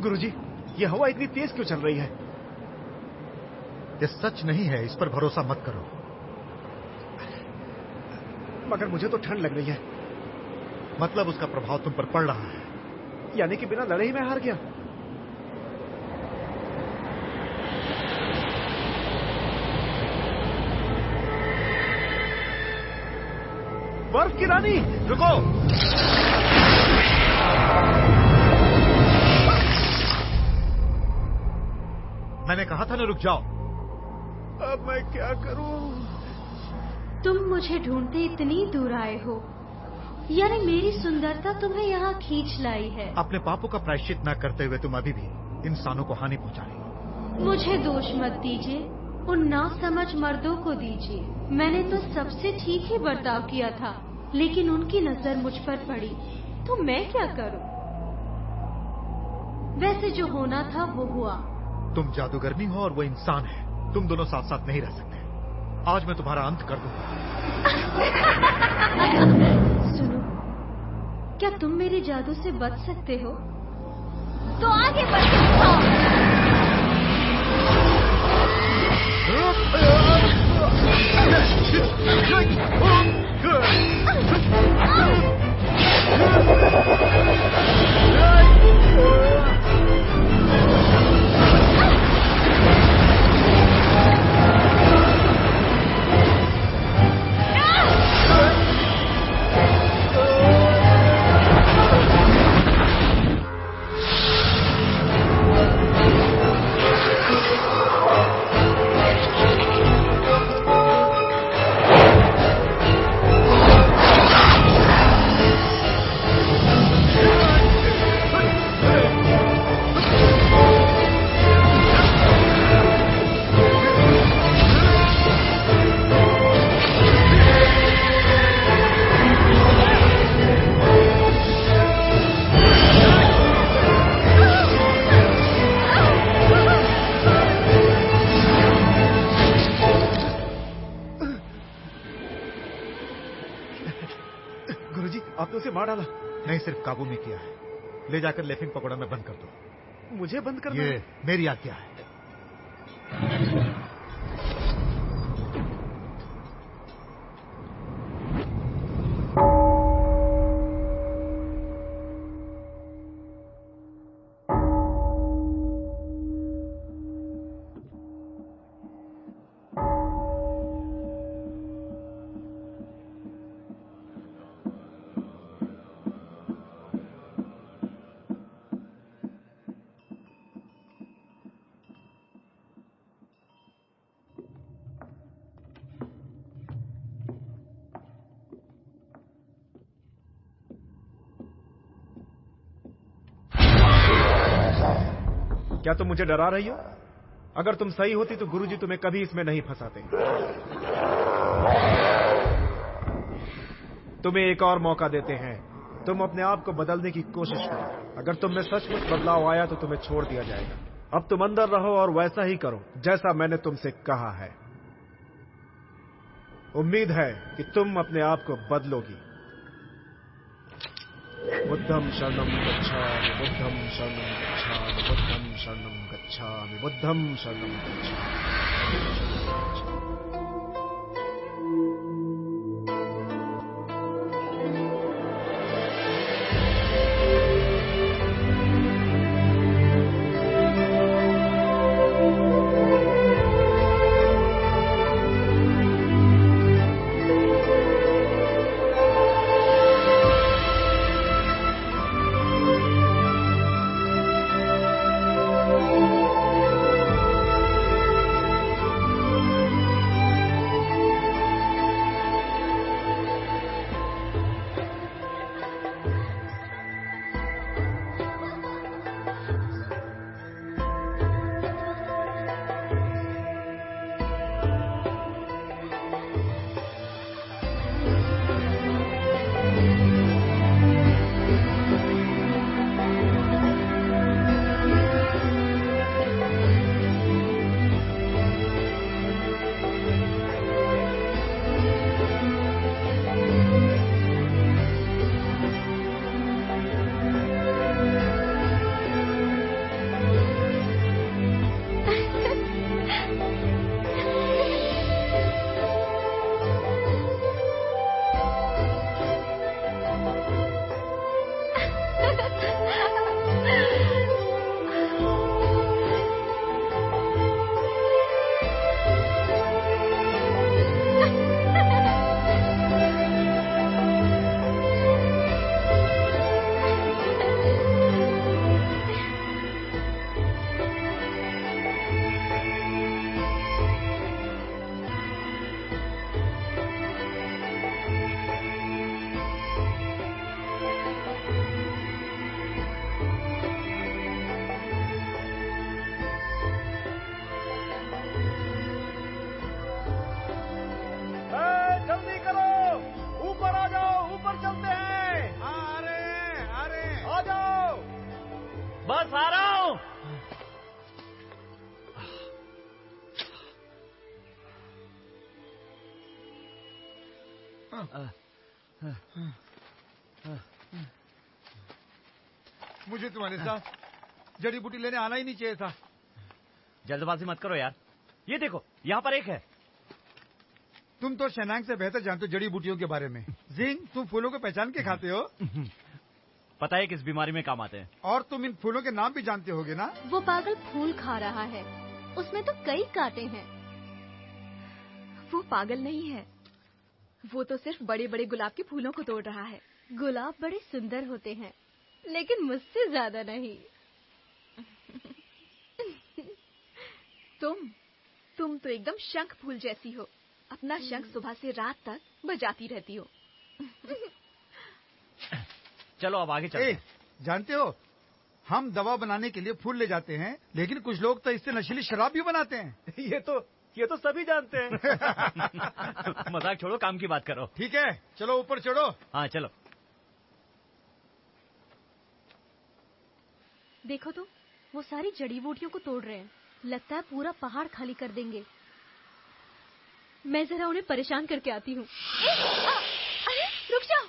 गुरुजी, ये हवा इतनी तेज क्यों चल रही है? ये सच नहीं है, इस पर भरोसा मत करो। मगर मुझे तो ठंड लग रही है। मतलब उसका प्रभाव तुम पर पड़ रहा है? यानी कि बिना लड़े ही मैं हार गया? बर्फ की रानी, रुको! मैंने कहा था ना रुक जाओ। अब मैं क्या करूं? तुम मुझे ढूंढते इतनी दूर आए हो, यानी मेरी सुंदरता तुम्हें यहाँ खींच लाई है। अपने पापों का प्रायश्चित न करते हुए तुम अभी भी इंसानों को हानि पहुंचा रही हो। मुझे दोष मत दीजिए, उन नासमझ मर्दों को दीजिए। मैंने तो सबसे ठीक ही बर्ताव किया था, लेकिन उनकी नजर मुझ पर पड़ी, तो मैं क्या करूं? वैसे जो होना था वो हुआ। तुम जादूगरनी हो और वो इंसान है, तुम दोनों साथ साथ नहीं रह सकते। आज मैं तुम्हारा अंत कर दूंगा। सुनो, क्या तुम मेरे जादू से बच सकते हो? तो आगे बढ़ के दिखाओ। मार डाला? नहीं, सिर्फ काबू में किया है। ले जाकर लेफिंग पकौड़ा में बंद कर दो। मुझे बंद करना? ये मेरी आज्ञा है। क्या तुम मुझे डरा रही हो? अगर तुम सही होती तो गुरुजी तुम्हें कभी इसमें नहीं फंसाते। तुम्हें एक और मौका देते हैं। तुम अपने आप को बदलने की कोशिश करो। अगर तुम में सचमुच बदलाव आया तो तुम्हें छोड़ दिया जाएगा। अब तुम अंदर रहो और वैसा ही करो जैसा मैंने तुमसे कहा है। उम्मीद है कि तुम अपने आप को बदलोगी। बुद्धं शरणं गच्छामि, बुद्धं शरणं गच्छामि, बुद्धं शरणं गच्छामि, बुद्धं शरणं गच्छामि। मुझे तुम्हारे साथ जड़ी बूटी लेने आना ही नहीं चाहिए था। जल्दबाजी मत करो यार, ये देखो यहाँ पर एक है। तुम तो शनांग से बेहतर जानते हो जड़ी बूटियों के बारे में। जिंग, तुम फूलों को पहचान के खाते हो। पता है किस बीमारी में काम आते हैं। और तुम इन फूलों के नाम भी जानते होगे ना। वो पागल फूल खा रहा है, उसमें तो कई कांटे हैं। वो पागल नहीं है, वो तो सिर्फ बड़े बड़े गुलाब के फूलों को तोड़ रहा है। गुलाब बड़े सुंदर होते हैं, लेकिन मुझसे ज्यादा नहीं। तुम तो एकदम शंख फूल जैसी हो। अपना शंख सुबह से रात तक बजाती रहती हो। चलो अब आगे चलते हैं। जानते हो, हम दवा बनाने के लिए फूल ले जाते हैं, लेकिन कुछ लोग तो इससे नशीली शराब भी बनाते हैं। ये तो सभी जानते हैं। मजाक छोड़ो, काम की बात करो। ठीक है, चलो ऊपर चढ़ो। हाँ चलो। देखो तो, वो सारी जड़ी बूटियों को तोड़ रहे हैं। लगता है पूरा पहाड़ खाली कर देंगे। मैं जरा उन्हें परेशान करके आती हूँ। अरे रुक जाओ।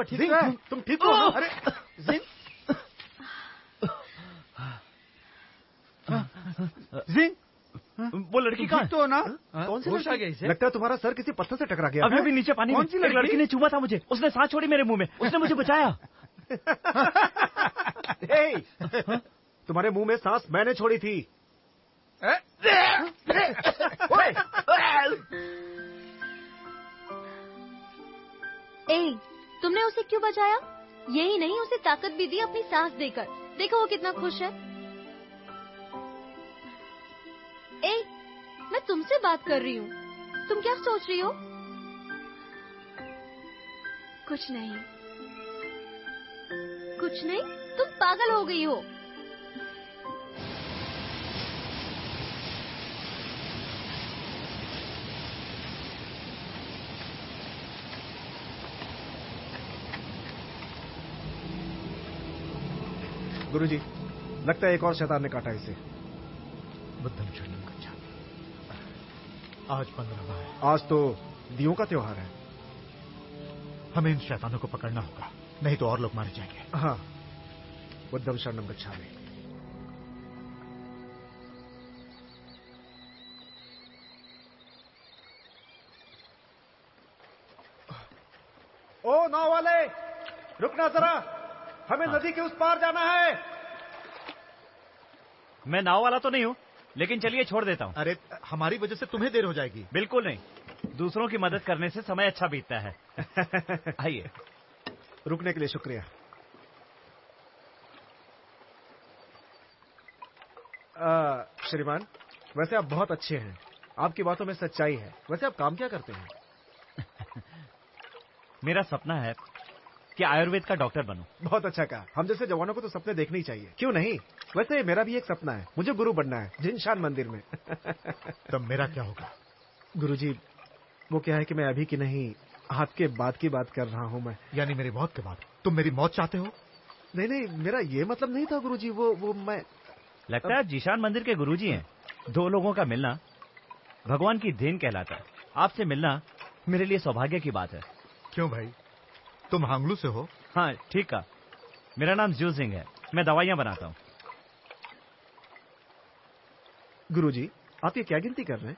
ठीक है, तुम ठीक हो? अरे जिंग, जिंग, वो लड़की कहाँ तो ना? कौन सी होश आ लड़की? गया इसे? लगता है तुम्हारा सर किसी पत्थर से टकरा गया। अभी नीचे पानी में कौन सी एक लड़की? लड़की ने चूमा था मुझे। उसने सांस छोड़ी मेरे मुंह में, उसने मुझे बचाया। तुम्हारे मुंह में सांस मैंने छोड़ी थी। ए, तुमने उसे क्यों बचाया? यही नहीं, उसे ताकत भी दी अपनी सांस देकर। देखो वो कितना खुश है। ए, मैं तुमसे बात कर रही हूँ। तुम क्या सोच रही हो? कुछ नहीं। कुछ नहीं? तुम पागल हो गई हो। गुरुजी, लगता है एक और शैतान ने काटा इसे। बुद्धम शरणम गच्छामि। आज 15वां है। आज तो दियों का त्योहार है। हमें इन शैतानों को पकड़ना होगा, नहीं तो और लोग मारे जाएंगे। हाँ, बुद्धम शरणम गच्छामि। ओ नाव वाले, रुकना जरा, हमें नदी के उस पार जाना है। मैं नाव वाला तो नहीं हूँ, लेकिन चलिए छोड़ देता हूँ। अरे हमारी वजह से तुम्हें देर हो जाएगी। बिल्कुल नहीं, दूसरों की मदद करने से समय अच्छा बीतता है। आइए। रुकने के लिए शुक्रिया। श्रीमान, वैसे आप बहुत अच्छे हैं, आपकी बातों में सच्चाई है। वैसे आप काम क्या करते हैं? मेरा सपना है कि आयुर्वेद का डॉक्टर बनूं। बहुत अच्छा कहा। हम जैसे जवानों को तो सपने देखने ही चाहिए, क्यों नहीं? वैसे मेरा भी एक सपना है, मुझे गुरु बनना है जिनशान मंदिर में। तब मेरा क्या होगा? गुरुजी, वो क्या है कि मैं अभी की नहीं, आपके बाद की बात कर रहा हूँ मैं। यानी मेरी मौत के बाद? तुम मेरी मौत चाहते हो? नहीं नहीं, मेरा ये मतलब नहीं था गुरुजी। वो मैं लगता है जीशान मंदिर के गुरुजी हैं। दो लोगों का मिलना भगवान की देन कहलाता है। आपसे मिलना मेरे लिए सौभाग्य की बात है। क्यों भाई, तुम हांगलू से हो? हाँ, ठीक है। मेरा नाम जू सिंह है, मैं दवाइयाँ बनाता हूँ। गुरुजी, आप ये क्या गिनती कर रहे हैं?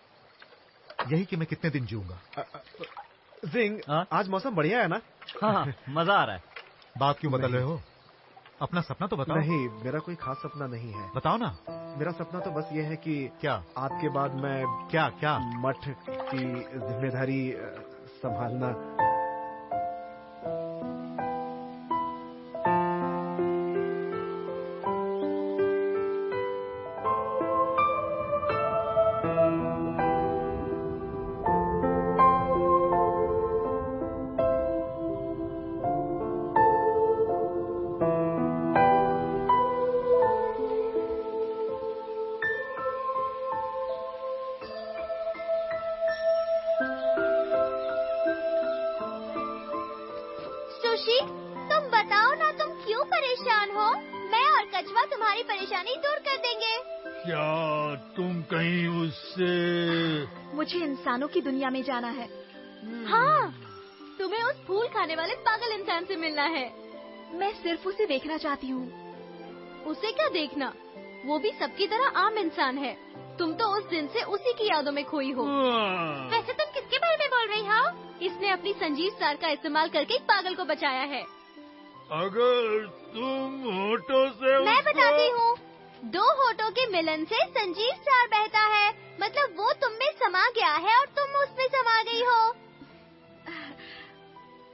यही कि मैं कितने दिन जीऊंगा। सिंह, आज मौसम बढ़िया है ना? हाँ, मजा आ रहा है। बात क्यों बदल रहे हो? अपना सपना तो बताओ। नहीं, मेरा कोई खास सपना नहीं है। बताओ ना। मेरा सपना तो बस ये है कि क्या? आपके बाद मैं क्या मठ की जिम्मेदारी संभालना। सुशी, तुम बताओ ना, तुम क्यों परेशान हो? मैं और कछुआ तुम्हारी परेशानी दूर कर देंगे। क्या तुम कहीं उससे? मुझे इंसानों की दुनिया में जाना है। हाँ, तुम्हें उस फूल खाने वाले पागल इंसान से मिलना है। मैं सिर्फ उसे देखना चाहती हूँ। उसे क्या देखना, वो भी सबकी तरह आम इंसान है। तुम तो उस दिन से उसी की यादों में खोई हो। वैसे तुम किसके बारे में बोल रही हो? इसने अपनी संजीव सार का इस्तेमाल करके एक पागल को बचाया है। अगर तुम होठों से मैं बताती हूँ, दो होठों के मिलन से संजीव सार बहता है। मतलब वो तुम में समा गया है और तुम उसमें समा गई हो।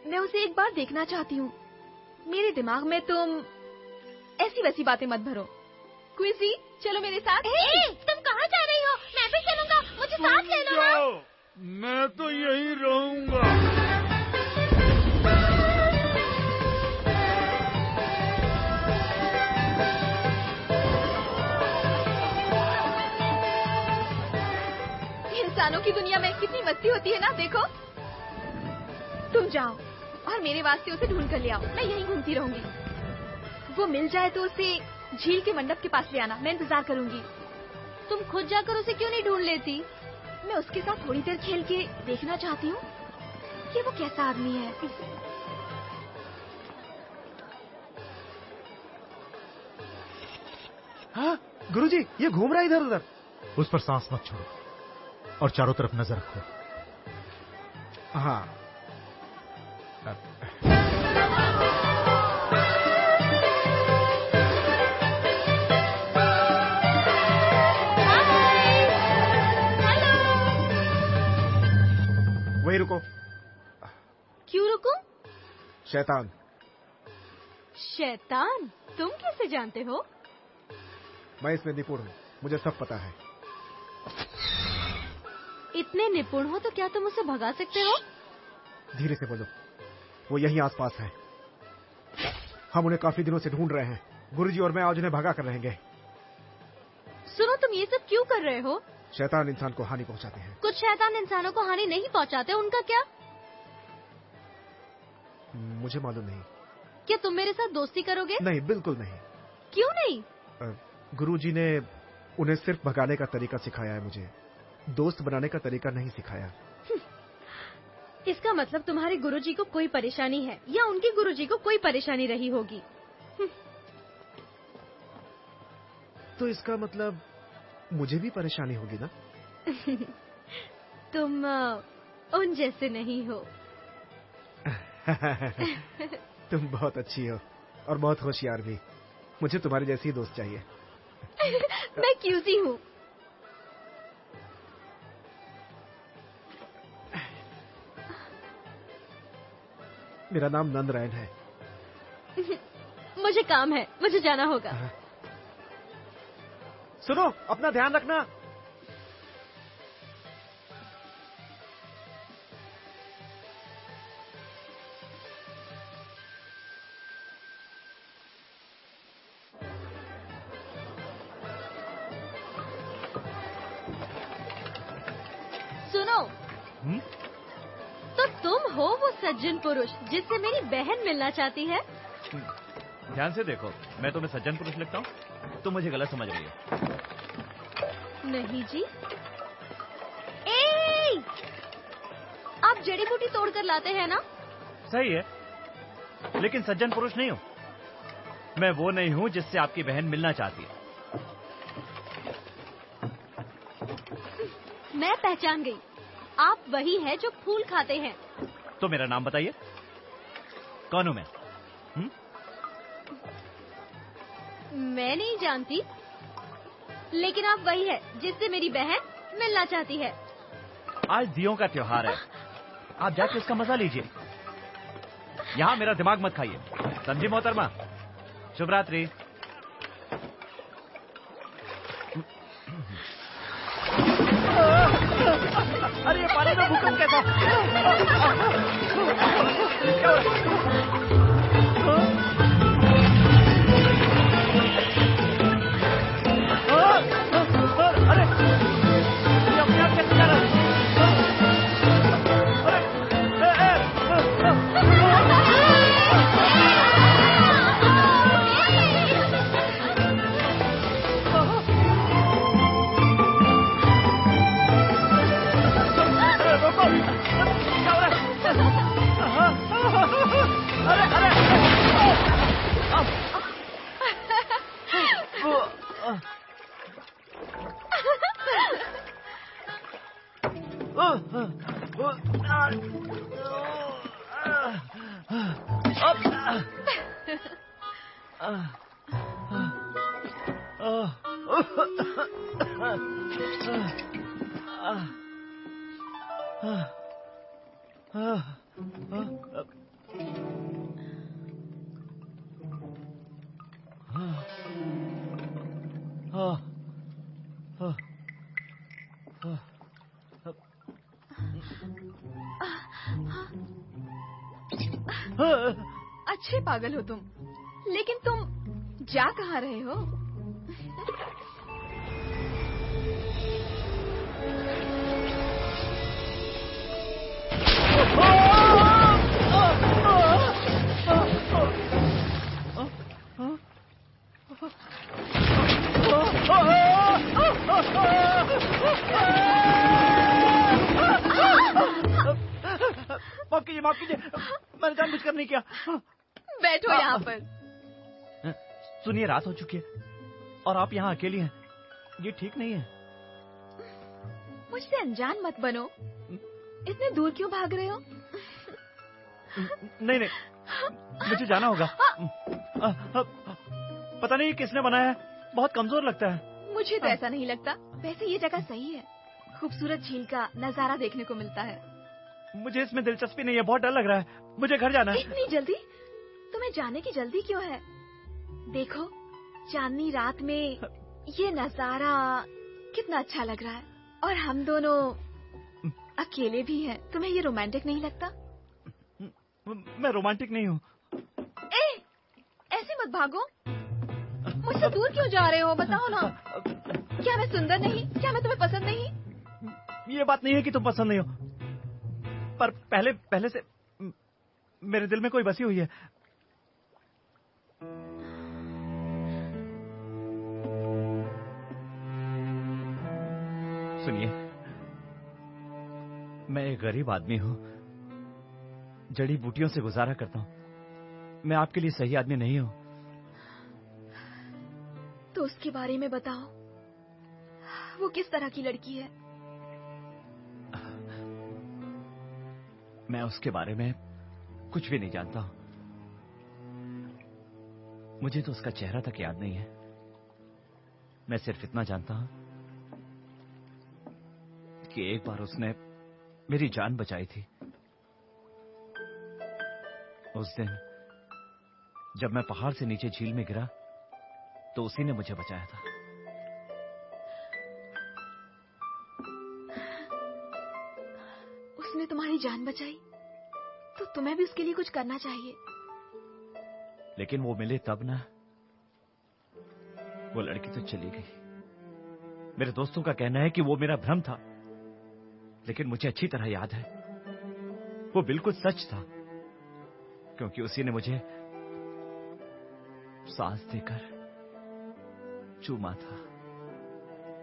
मैं उसे एक बार देखना चाहती हूँ। मेरे दिमाग में तुम ऐसी वैसी बातें मत भरो। क्विजी, चलो मेरे साथ। तुम कहाँ जा रही हो? मैं भी चलूंगा, मुझे साथ ले लो। जाओ, मैं तो यहीं रहूंगा। इंसानों की दुनिया में कितनी मस्ती होती है ना, देखो। तुम जाओ और मेरे वास्ते उसे ढूंढ कर ले आओ। मैं यहीं घूमती रहूंगी। वो मिल जाए तो उसे झील के मंडप के पास ले आना। मैं इंतजार करूंगी। तुम खुद जाकर उसे क्यों नहीं ढूंढ लेती? मैं उसके साथ थोड़ी देर खेल के देखना चाहती हूँ कि वो कैसा आदमी है। हाँ, गुरुजी, ये घूम रहा है इधर उधर। उस पर सांस मत छोड़ो और चारों तरफ नजर रखो। हाँ। वहीं रुको। क्यों रुकूं? शैतान। शैतान? तुम कैसे जानते हो? मैं इसमें निपुण हूँ, मुझे सब पता है। इतने निपुण हो तो क्या तुम उसे भगा सकते हो? धीरे से बोलो, वो यहीं आसपास है। हम उन्हें काफी दिनों से ढूंढ रहे हैं। गुरुजी और मैं आज उन्हें भगा कर रहेंगे। सुनो, तुम ये सब क्यों कर रहे हो? शैतान इंसान को हानि पहुंचाते हैं। कुछ शैतान इंसानों को हानि नहीं पहुंचाते, उनका क्या? मुझे मालूम नहीं। क्या तुम मेरे साथ दोस्ती करोगे? नहीं, बिल्कुल नहीं। क्यों नहीं? गुरुजी ने उन्हें सिर्फ भगाने का तरीका सिखाया है, मुझे दोस्त बनाने का तरीका नहीं सिखाया। इसका मतलब तुम्हारे गुरुजी को कोई परेशानी है या उनके गुरुजी को कोई परेशानी रही होगी। तो इसका मतलब मुझे भी परेशानी होगी ना? तुम उन जैसे नहीं हो। तुम बहुत अच्छी हो और बहुत होशियार भी। मुझे तुम्हारी जैसी दोस्त चाहिए। मैं क्यूसी हूँ। मेरा नाम नंदरायण है। मुझे काम है, मुझे जाना होगा। सुनो, अपना ध्यान रखना। सुनो, तो तुम हो वो सज्जन पुरुष जिससे मेरी बहन मिलना चाहती है? ध्यान से देखो, मैं तुम्हें सज्जन पुरुष लगता हूँ? तुम मुझे गलत समझ रही हो। नहीं जी। ए! आप जड़ी बूटी तोड़कर लाते हैं ना? सही है, लेकिन सज्जन पुरुष नहीं हूँ। मैं वो नहीं हूँ जिससे आपकी बहन मिलना चाहती है। मैं पहचान गई, आप वही है जो फूल खाते हैं। तो मेरा नाम बताइए, कौन हूँ मैं? मैं नहीं जानती, लेकिन आप वही है जिससे मेरी बहन मिलना चाहती है। आज दियों का त्योहार है, आप जाके इसका मजा लीजिए। यहाँ मेरा दिमाग मत खाइए, समझी मोहतरमा? शुभ रात्रि। अरे ये पानी में भूकंप कैसा? अरे ये अपने आप कैसे जा रहा है? अच्छे पागल हो तुम, लेकिन तुम जा कहाँ रहे हो? माफ कीजिए, मैंने जानबूझकर नहीं किया। बैठो यहाँ पर। सुनिए, रात हो चुकी है और आप यहाँ अकेली हैं, ये ठीक नहीं है। मुझसे अनजान मत बनो। इतने दूर क्यों भाग रहे हो? नहीं, मुझे जाना होगा। पता नहीं किसने बनाया है, बहुत कमजोर लगता है। मुझे तो ऐसा नहीं लगता। वैसे ये जगह सही है, खूबसूरत झील का नजारा देखने को मिलता है। मुझे इसमें दिलचस्पी नहीं है, बहुत डर लग रहा है। मुझे घर जाना है। इतनी जल्दी? तुम्हें जाने की जल्दी क्यों है? देखो, चांदनी रात में ये नजारा कितना अच्छा लग रहा है, और हम दोनों अकेले भी हैं। तुम्हें ये रोमांटिक नहीं लगता? मैं रोमांटिक नहीं हूँ। ऐसे मत भागो। मुझसे दूर क्यों जा रहे हो? बताओ ना। क्या मैं सुंदर नहीं? क्या मैं तुम्हें पसंद नहीं? ये बात नहीं है कि तुम पसंद नहीं हो, पर पहले से मेरे दिल में कोई बसी हुई है। सुनिए, मैं एक गरीब आदमी हूं, जड़ी बूटियों से गुजारा करता हूं। मैं आपके लिए सही आदमी नहीं हूं। तो उसके बारे में बताओ, वो किस तरह की लड़की है? मैं उसके बारे में कुछ भी नहीं जानता हूं। मुझे तो उसका चेहरा तक याद नहीं है। मैं सिर्फ इतना जानता हूं कि एक बार उसने मेरी जान बचाई थी। उस दिन जब मैं पहाड़ से नीचे झील में गिरा तो उसी ने मुझे बचाया था। उसने तुम्हारी जान बचाई तो तुम्हें भी उसके लिए कुछ करना चाहिए। लेकिन वो मिले तब ना। वो लड़की तो चली गई। मेरे दोस्तों का कहना है कि वो मेरा भ्रम था, लेकिन मुझे अच्छी तरह याद है वो बिल्कुल सच था, क्योंकि उसी ने मुझे सांस देकर चूमा था।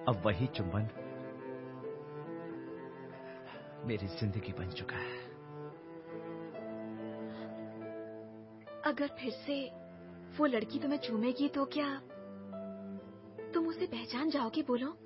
अब वही चुंबन मेरी जिंदगी बन चुका है। अगर फिर से वो लड़की तुम्हें चूमेगी तो क्या तुम उसे पहचान जाओगी? बोलो।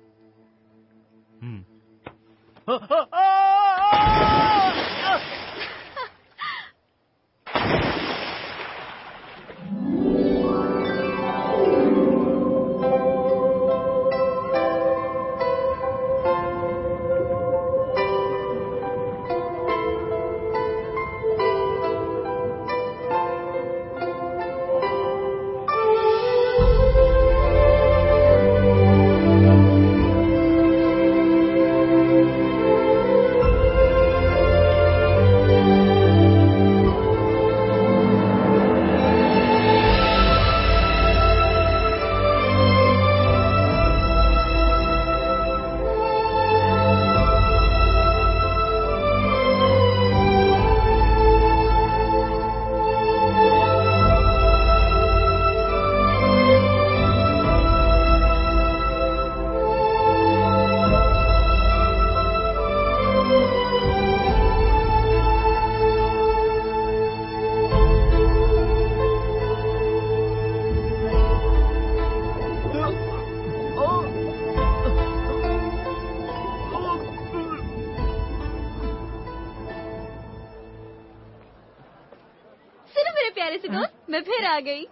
मैं फिर आ गई।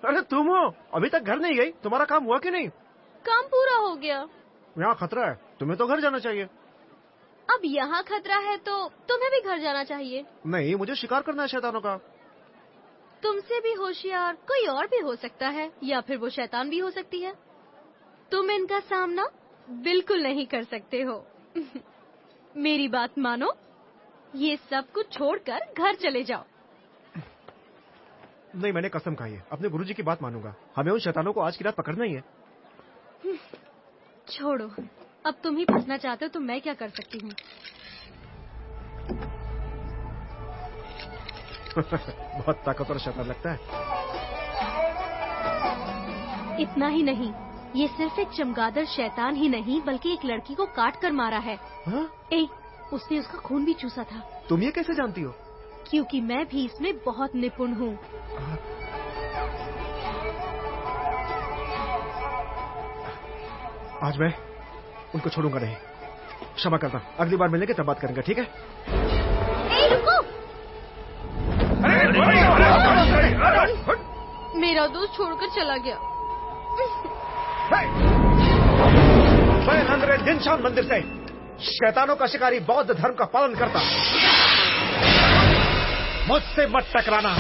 अरे तुम हो? अभी तक घर नहीं गई? तुम्हारा काम हुआ कि नहीं? काम पूरा हो गया। यहाँ खतरा है, तुम्हें तो घर जाना चाहिए। अब यहाँ खतरा है तो तुम्हें भी घर जाना चाहिए। नहीं, मुझे शिकार करना है शैतानों का। तुमसे भी होशियार कोई और भी हो सकता है, या फिर वो शैतान भी हो सकती है। तुम इनका सामना बिल्कुल नहीं कर सकते हो। मेरी बात मानो, ये सब कुछ छोड़कर घर चले जाओ। नहीं, मैंने कसम खाई है, अपने गुरुजी की बात मानूंगा। हमें उन शैतानों को आज की रात पकड़ना ही है। छोड़ो, अब तुम ही फंसना चाहते हो तो मैं क्या कर सकती हूँ। बहुत ताकतवर शैतान लगता है। इतना ही नहीं, ये सिर्फ एक चमगादड़ शैतान ही नहीं बल्कि एक लड़की को काट कर मारा है। उसने उसका खून भी चूसा था। तुम ये कैसे जानती हो? क्योंकि मैं भी इसमें बहुत निपुण हूँ। आज मैं उनको छोड़ूंगा नहीं। क्षमा करना, अगली बार मिलेंगे तब बात करेंगे, ठीक है? रुको! मेरा दोस्त छोड़कर चला गया। मैं अंग्रेज जिनशान मंदिर से शैतानों का शिकारी बौद्ध धर्म का पालन करता। मुझसे मत टकराना।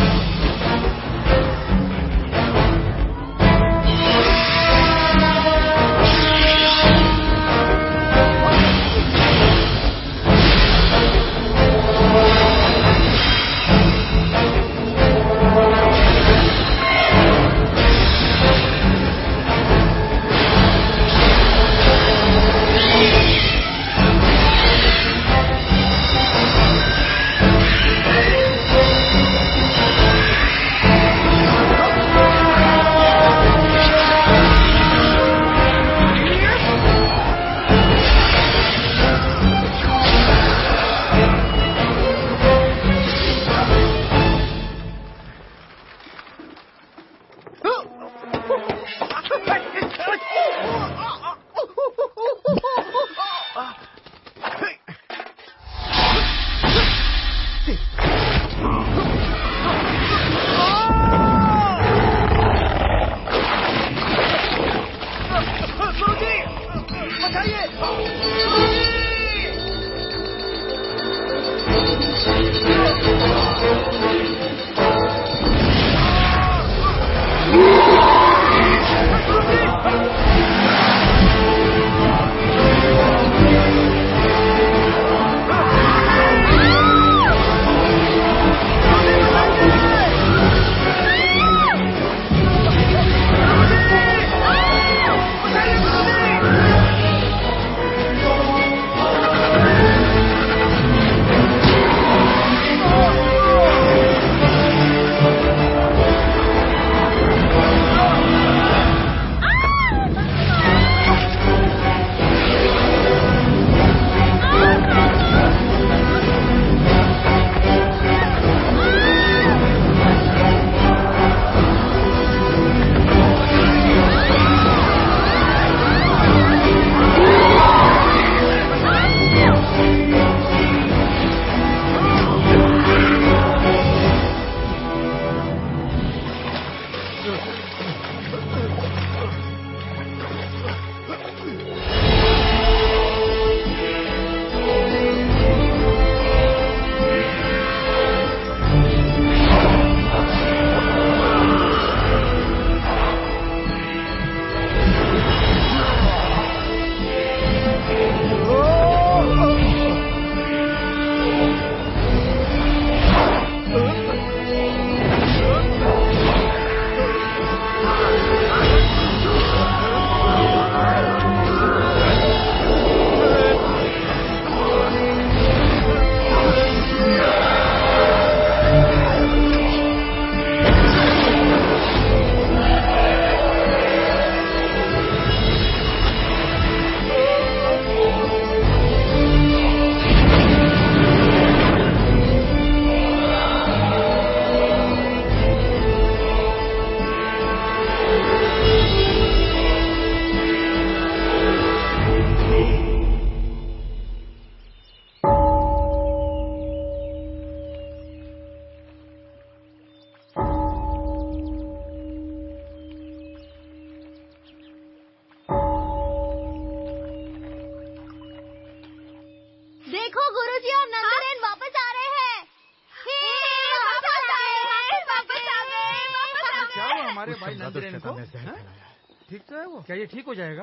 हमारे उस भाई शमशाद नंदरेन को शैतान ने जहर हैं? फैलाया है। ठीक तो है वो? क्या ये ठीक हो जाएगा?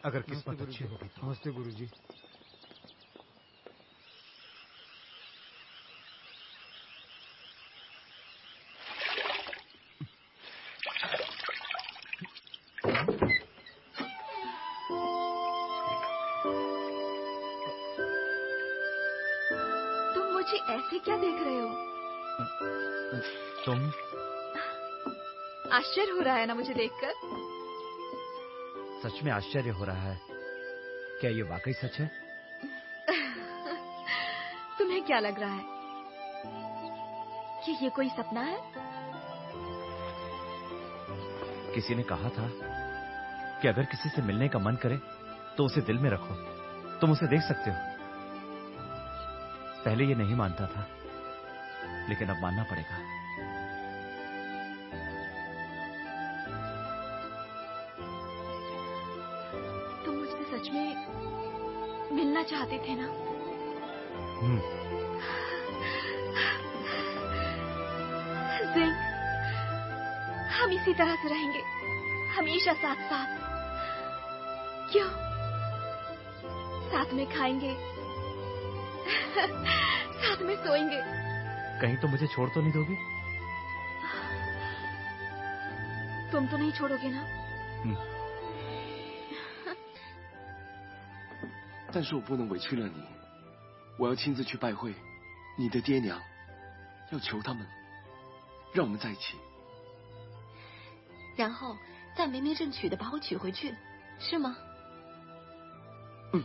अगर किस्मत अच्छी होगी तो। नमस्ते गुरुजी। तुम मुझे ऐसे क्या देख रहे हो? तुम आश्चर्य हो रहा है ना मुझे देखकर? सच में आश्चर्य हो रहा है। क्या ये वाकई सच है? तुम्हें क्या लग रहा है कि ये कोई सपना है? किसी ने कहा था कि अगर किसी से मिलने का मन करे तो उसे दिल में रखो, तुम उसे देख सकते हो। पहले ये नहीं मानता था, लेकिन अब मानना पड़ेगा। तुम मुझसे सच में मिलना चाहते थे ना? जिंग, हम इसी तरह से रहेंगे, हमेशा साथ साथ। क्यों? साथ में खाएंगे, साथ में सोएंगे। कहीं तो मुझे छोड़ तो नहीं दोगी? तुम तो नहीं छोड़ोगे ना? 但是我不能委屈了你，我要亲自去拜会你的爹娘，要求他们让我们在一起。然后再没名正娶的把我娶回去，是吗？嗯。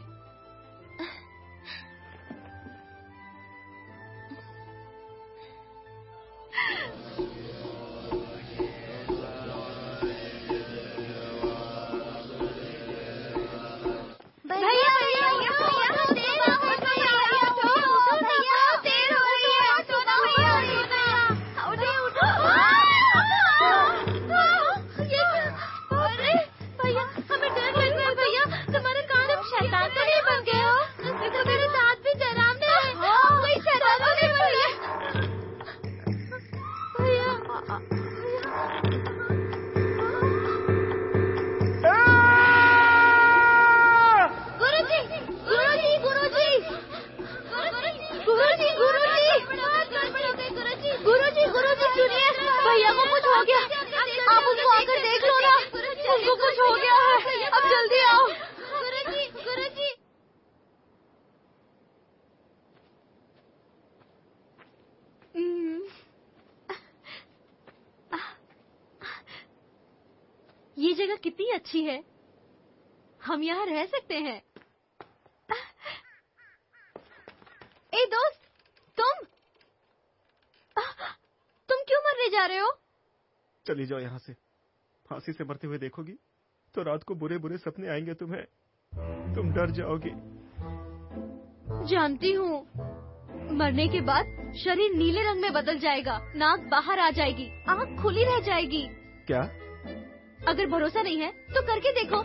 ये जगह कितनी अच्छी है, हम यहाँ रह सकते हैं। ए दोस्त, तुम क्यों मरने जा रहे हो? चली जाओ यहाँ से। फांसी से मरते हुए देखोगी तो रात को बुरे बुरे सपने आएंगे तुम्हें, तुम डर जाओगी। जानती हूँ, मरने के बाद शरीर नीले रंग में बदल जाएगा, नाक बाहर आ जाएगी, आँख खुली रह जाएगी। क्या? अगर भरोसा नहीं है तो करके देखो।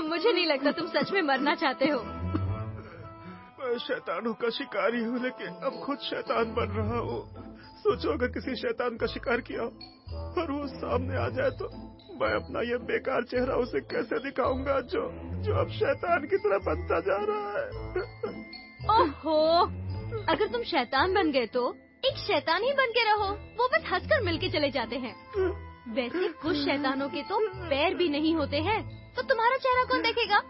मुझे नहीं लगता तुम सच में मरना चाहते हो। मैं शैतानों का शिकारी हूँ, लेकिन अब खुद शैतान बन रहा हूँ। सोचो अगर किसी शैतान का शिकार किया और वो सामने आ जाए तो मैं अपना ये बेकार चेहरा उसे कैसे दिखाऊंगा जो अब शैतान की तरह बनता जा रहा है। ओहो, अगर तुम शैतान बन गए तो एक शैतान ही बन के रहो, वो बस हंसकर मिलके चले जाते हैं। वैसे कुछ शैतानों के तो पैर भी नहीं होते हैं, तो तुम्हारा चेहरा कौन देखेगा?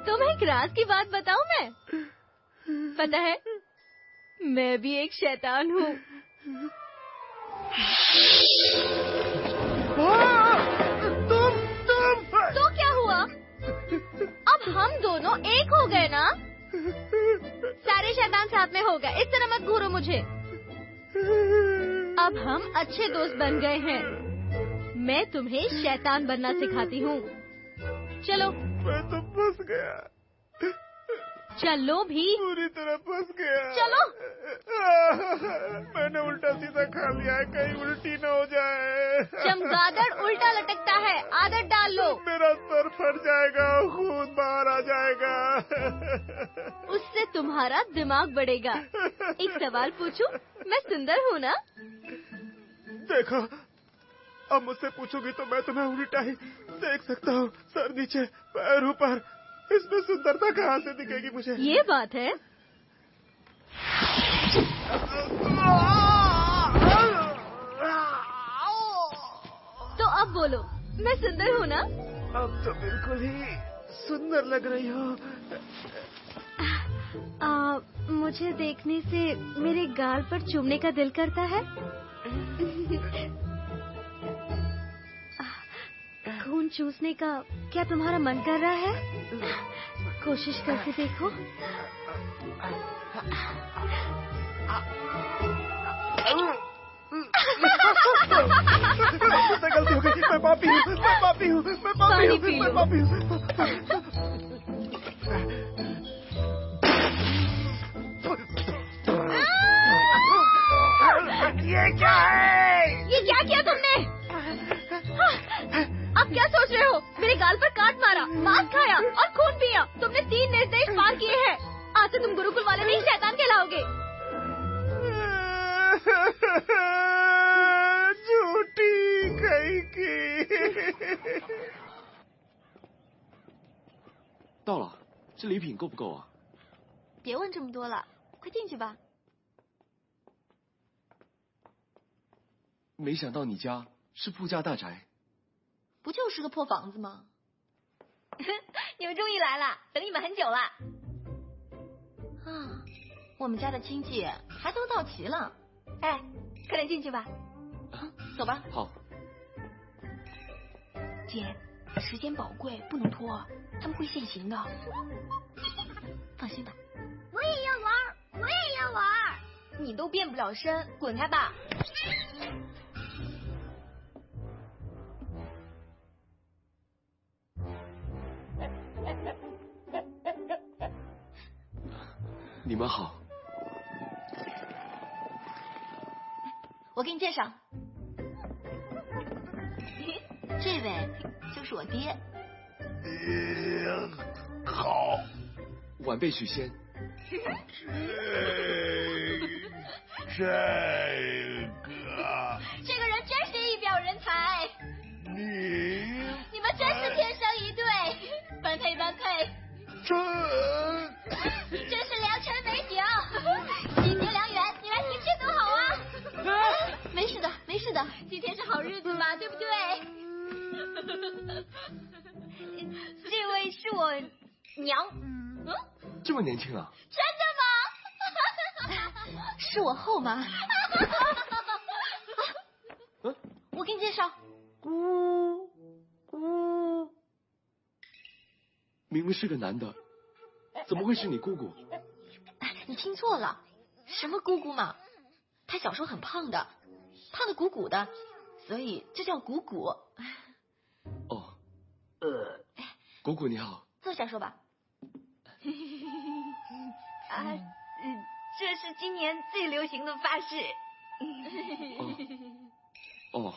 तुम्हें एक राज की बात बताऊं मैं? पता है, मैं भी एक शैतान हूँ। तो क्या हुआ? अब हम दोनों एक हो गए ना? सारे शैतान साथ में हो गए, इस तरह मत घूरो मुझे। अब हम अच्छे दोस्त बन गए हैं। मैं तुम्हें शैतान बनना सिखाती हूँ। चलो। मैं तो फंस गया। चलो भी। पूरी तरह फंस गया। चलो। मैंने उल्टा सीधा खा लिया है, कहीं उल्टी न हो जाए। चमगादड़ उल्टा लटकता है, आदत डाल लो। मेरा सर फट जाएगा, खून बाहर आ जाएगा। उससे तुम्हारा दिमाग बढ़ेगा। एक सवाल पूछूं? मैं सुंदर हूँ ना? देखो, अब मुझसे पूछोगी तो मैं तुम्हें उल्टा ही देख सकता हूँ। सर नीचे, पैर ऊपर। इसमें सुंदरता कहाँ से दिखेगी मुझे? ये बात है। तो अब बोलो, मैं सुंदर हूँ ना? अब तो बिल्कुल ही सुंदर लग रही हो। मुझे देखने से मेरे गाल पर चूमने का दिल करता है। खून चूसने का क्या तुम्हारा मन कर रहा है? कोशिश करके देखो। मुझसे गलती हो गई, मैं पापी हूँ, मैं पापी हूँ, मैं पापी हूँ, मैं पापी हूँ। ये क्या है? ये क्या किया तुमने? अब क्या सोच रहे हो? मेरे गाल पर काट मारा, मांस खाया और खून पिया। तुमने 3 निर्देश पार किए हैं। आज से तुम गुरुकुल वाले नहीं, शैतान कहलाओगे। झूठी कहीं की। 到了，这礼品够不够啊？别问这么多了，快进去吧。没想到你家是富家大宅。不就是个破房子吗？你们终于来了，等你们很久了。啊，我们家的亲戚还都到齐了。哎，快点进去吧。走吧。好。姐，时间宝贵，不能拖，他们会现形的。放心吧。我也要玩，我也要玩。你都变不了身，滚开吧。你们好，我给你介绍，这位就是我爹。好，晚辈许仙。这个人真是一表人才。你们真是天生一对，般配般配。真是良辰美景，喜结良缘，你来提亲多好啊！没事的，没事的，今天是好日子嘛，对不对？这位是我娘。这么年轻啊？真的吗？是我后妈。我给你介绍。明明是个男的，怎么会是你姑姑？你听错了，什么姑姑嘛？她小时候很胖的，胖的鼓鼓的，所以就叫鼓鼓。哦，鼓鼓你好。坐下说吧。这是今年最流行的发饰。哦。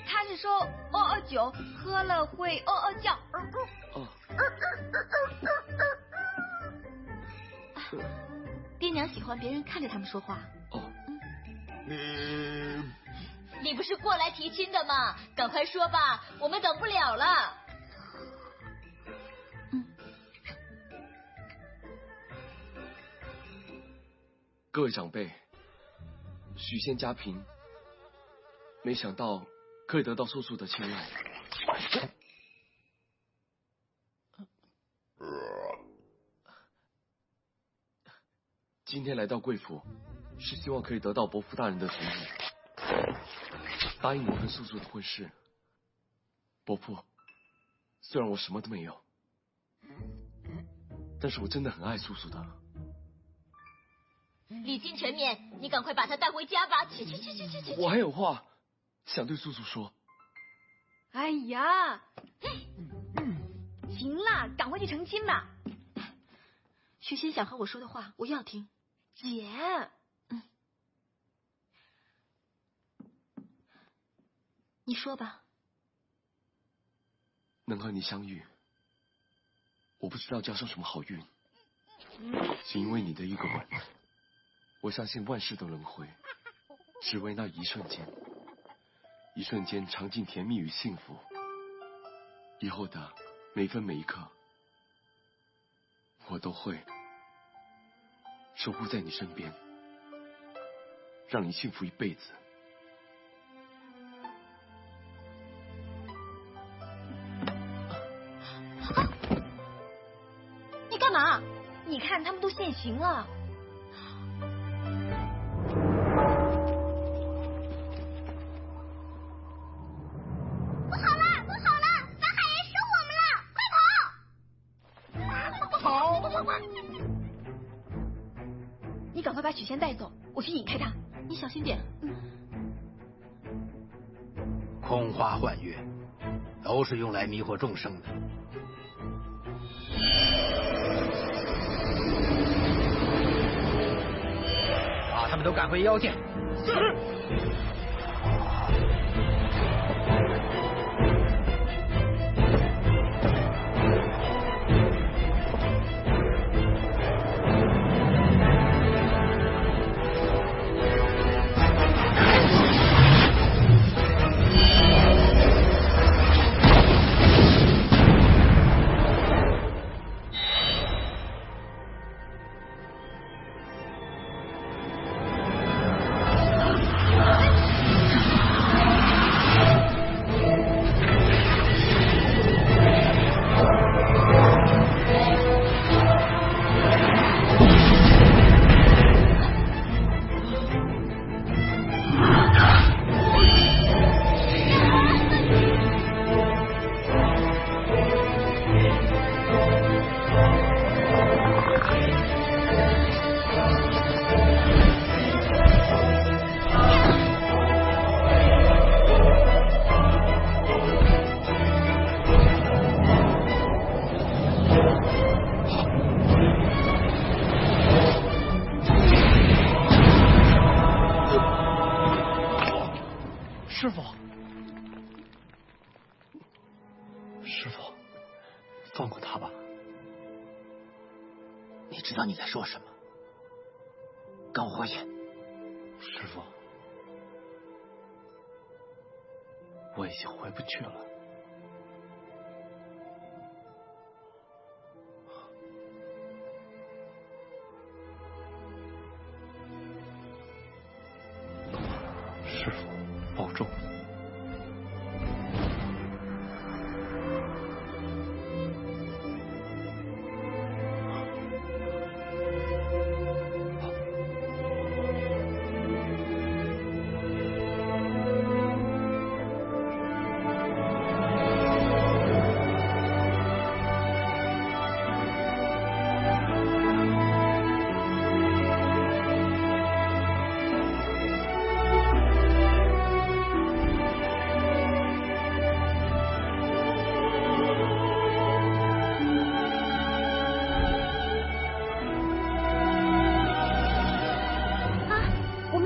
他是说酒喝了会叫。爹娘喜欢别人看着他们说话。你不是过来提亲的吗？赶快说吧，我们等不了了。各位长辈，许仙家贫，没想到可以得到叔叔的青睐。今天来到贵府，是希望可以得到伯父大人的同意，答应我跟叔叔的婚事。伯父，虽然我什么都没有，但是我真的很爱叔叔的。礼金全免，你赶快把他带回家吧。去。我还有话想对叔叔说。哎呀，行了，赶快去成亲吧。许仙想和我说的话，我要听。姐，你说吧。能和你相遇，我不知道交上什么好运，只因为你的一个吻，我相信万事都轮回，只为那一瞬间，一瞬间尝尽甜蜜与幸福。以后的每分每一刻，我都会守护在你身边，让你幸福一辈子。你干嘛？你看他们都现形了。不好了，不好了！法海人收我们了，快跑！跑！你赶快把许仙带走，我去引开他。你小心点。空花幻月，都是用来迷惑众生的。把他们都赶回妖界。是。师父，放过他吧。你知道你在说什么？跟我回去。师父，我已经回不去了。师父，保重。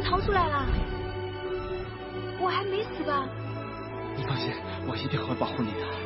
逃出来了，我还没死吧？你放心，我一定会保护你的。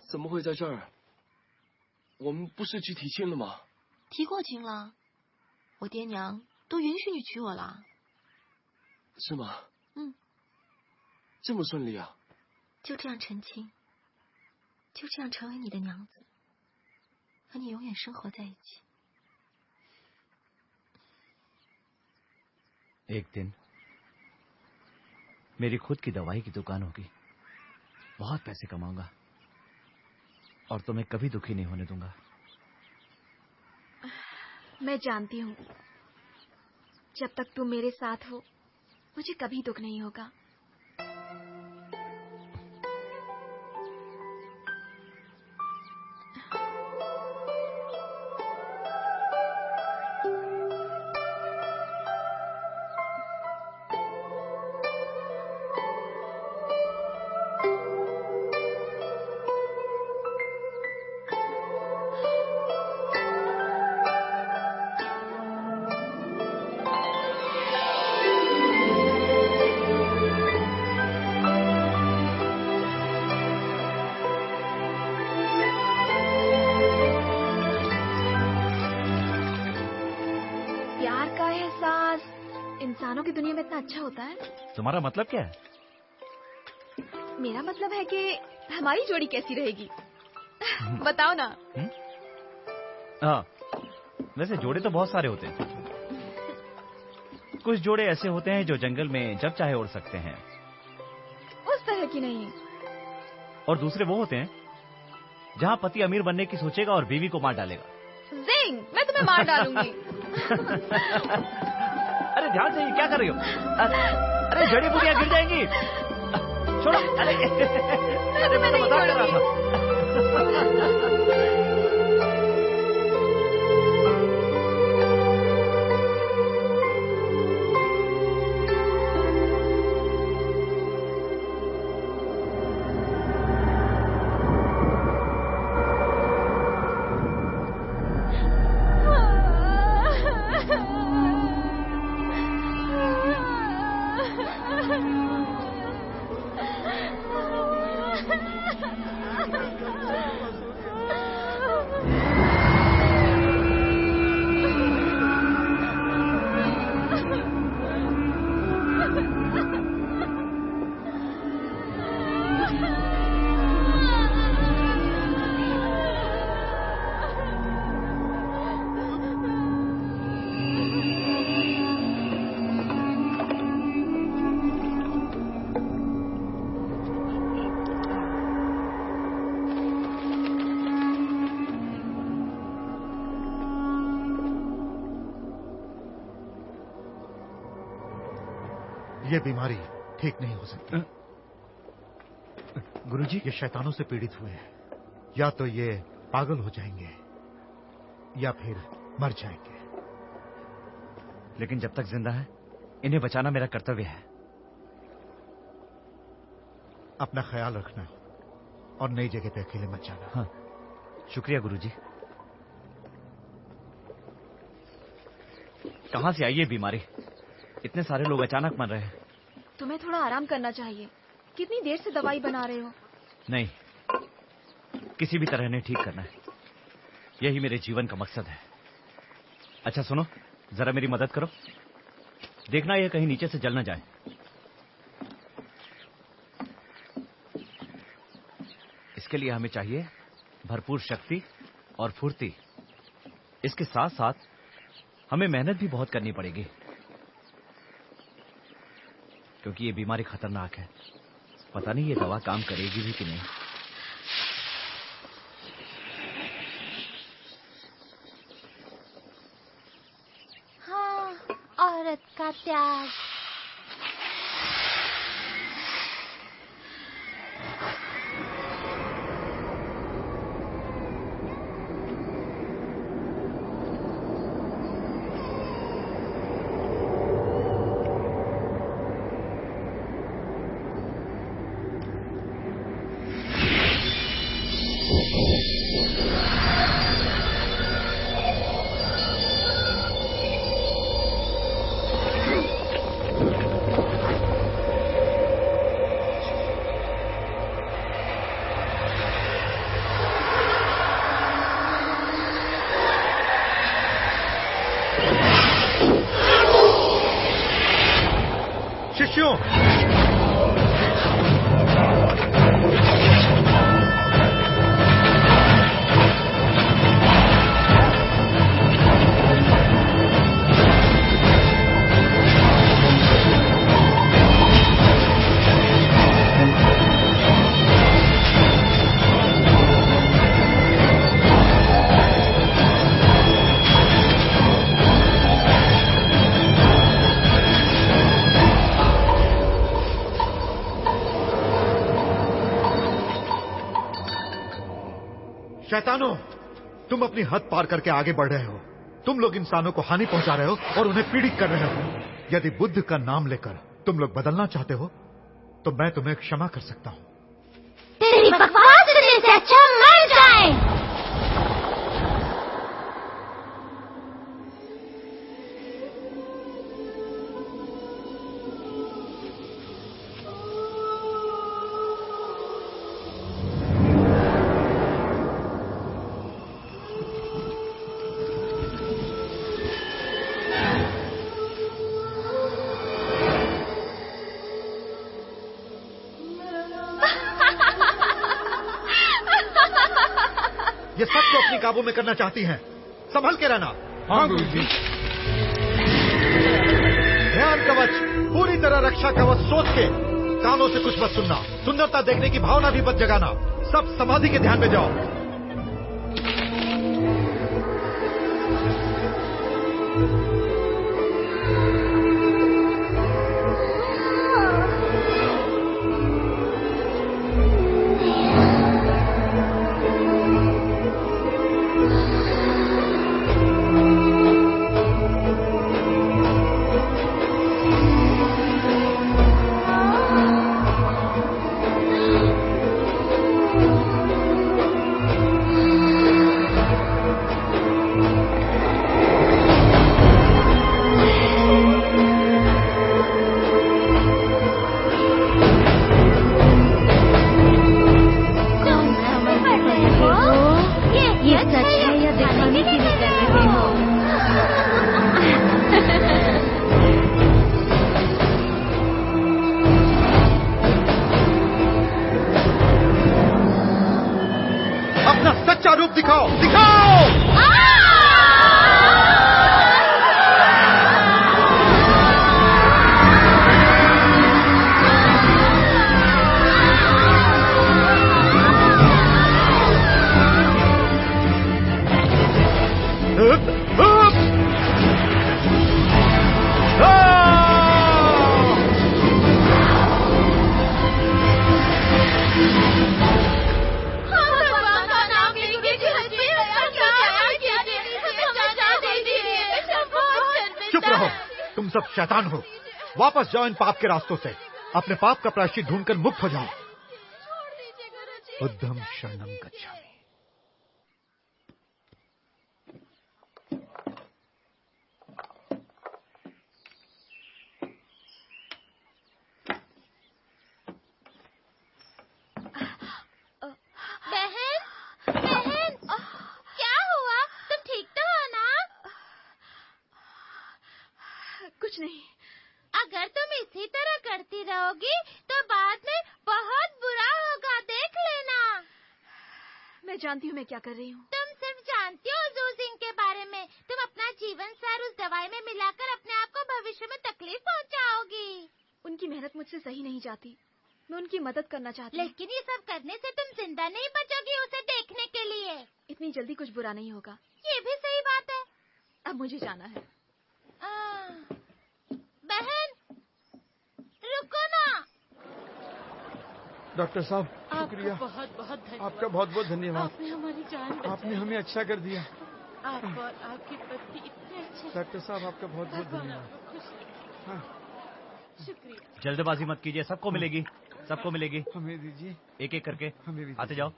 怎么会在这儿？我们不是去提亲了吗？提过亲了，我爹娘都允许你娶我了。是吗？嗯。这么顺利啊？就这样成亲，就这样成为你的娘子，和你永远生活在一起。एक दिन मेरी खुद की दवाई की दुकान होगी, बहुत पैसे कमाऊंगा, और तुम्हें कभी दुखी नहीं होने दूंगा। मैं जानती हूँ, जब तक तुम मेरे साथ हो मुझे कभी दुख नहीं होगा। इंसानों की दुनिया में इतना अच्छा होता है। तुम्हारा मतलब क्या है? मेरा मतलब है कि हमारी जोड़ी कैसी रहेगी। बताओ ना। हाँ, वैसे जोड़े तो बहुत सारे होते हैं। कुछ जोड़े ऐसे होते हैं जो जंगल में जब चाहे उड़ सकते हैं, उस तरह की नहीं। और दूसरे वो होते हैं जहाँ पति अमीर बनने की सोचेगा और बीवी को मार डालेगा। जिंग, मैं तुम्हें मार डालूंगी। अरे ध्यान से, क्या कर रही हो? अरे जड़ी बूटियां गिर जाएंगी। छोड़ो। अरे मैं तो मजाक कर रहा था। ये बीमारी ठीक नहीं हो सकती। गुरुजी, ये शैतानों से पीड़ित हुए हैं। या तो ये पागल हो जाएंगे या फिर मर जाएंगे। लेकिन जब तक जिंदा है इन्हें बचाना मेरा कर्तव्य है। अपना ख्याल रखना और नई जगह पे अकेले मत जाना। हाँ, शुक्रिया गुरुजी। कहां से आई ये बीमारी? इतने सारे लोग अचानक मर रहे हैं। तुम्हें थोड़ा आराम करना चाहिए। कितनी देर से दवाई बना रहे हो? नहीं, किसी भी तरह इन्हें ठीक करना है। यही मेरे जीवन का मकसद है। अच्छा सुनो, जरा मेरी मदद करो। देखना ये कहीं नीचे से जल न जाए। इसके लिए हमें चाहिए भरपूर शक्ति और फुर्ती। इसके साथ साथ हमें मेहनत भी बहुत करनी पड़ेगी, क्योंकि ये बीमारी खतरनाक है। पता नहीं ये दवा काम करेगी भी कि नहीं। हाँ, औरत का त्याग। शैतानों, तुम अपनी हद पार करके आगे बढ़ रहे हो। तुम लोग इंसानों को हानि पहुंचा रहे हो और उन्हें पीड़ित कर रहे हो। यदि बुद्ध का नाम लेकर तुम लोग बदलना चाहते हो तो मैं तुम्हें क्षमा कर सकता हूं। तेरी बकवास सुनने से अच्छा मर जाए। ये सब तो अपनी काबू में करना चाहती हैं। संभल के रहना। हाँ गुरुजी। ध्यान कवच, पूरी तरह रक्षा कवच सोच के। कानों से कुछ मत सुनना। सुंदरता देखने की भावना भी मत जगाना। सब समाधि के ध्यान में जाओ। दिखाओ दिखाओ। तुम सब शैतान हो। वापस जाओ इन पाप के रास्तों से। अपने पाप का प्रायश्चित ढूंढकर मुक्त हो जाओ। बुद्धं शरणं गच्छामि। कुछ नहीं। अगर तुम इसी तरह करती रहोगी तो बाद में बहुत बुरा होगा, देख लेना। मैं जानती हूँ मैं क्या कर रही हूँ। तुम सिर्फ जानती हो जू सिंह के बारे में। तुम अपना जीवन सार उस दवाई में मिलाकर अपने आप को भविष्य में तकलीफ पहुँचाओगी। उनकी मेहनत मुझसे सही नहीं जाती। मैं उनकी मदद करना चाहती हूँ। लेकिन ये सब करने से तुम जिंदा नहीं बचोगी उसे देखने के लिए। इतनी जल्दी कुछ बुरा नहीं होगा। ये भी सही बात है। अब मुझे जाना है। बहन रुको ना। डॉक्टर साहब शुक्रिया। बहुत बहुत धन्यवाद। आपका बहुत बहुत धन्यवाद। आपने हमारी जान बचाई। आपने हमें अच्छा कर दिया। आप और आपकी पत्नी इतने अच्छे। डॉक्टर साहब आपका बहुत बहुत धन्यवाद। हाँ। शुक्रिया। जल्दबाजी मत कीजिए, सबको मिलेगी, सबको मिलेगी। हमें दीजिए एक एक करके। हमें भी आते जाओ।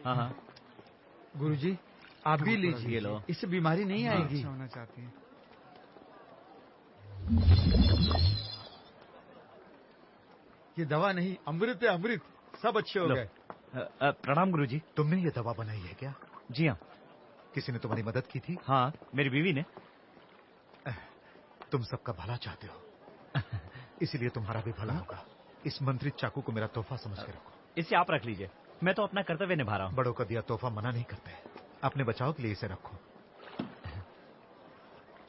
हाँ हाँ गुरुजी आप भी लीजिए। लो, इससे बीमारी नहीं आएगी। अच्छा होना चाहती है। ये दवा नहीं, अमृत है अमृत। सब अच्छे हो गए। प्रणाम गुरुजी। तुमने ये दवा बनाई है क्या? जी हाँ। किसी ने तुम्हारी मदद की थी? हाँ, मेरी बीवी ने। तुम सबका भला चाहते हो, इसीलिए तुम्हारा भी भला होगा। इस मंत्रित चाकू को मेरा तोहफा समझ के रखो। इसे आप रख लीजिए, मैं तो अपना कर्तव्य निभा रहा हूँ। बड़ों का दिया तोहफा मना नहीं करते। अपने बचाव के लिए इसे रखो।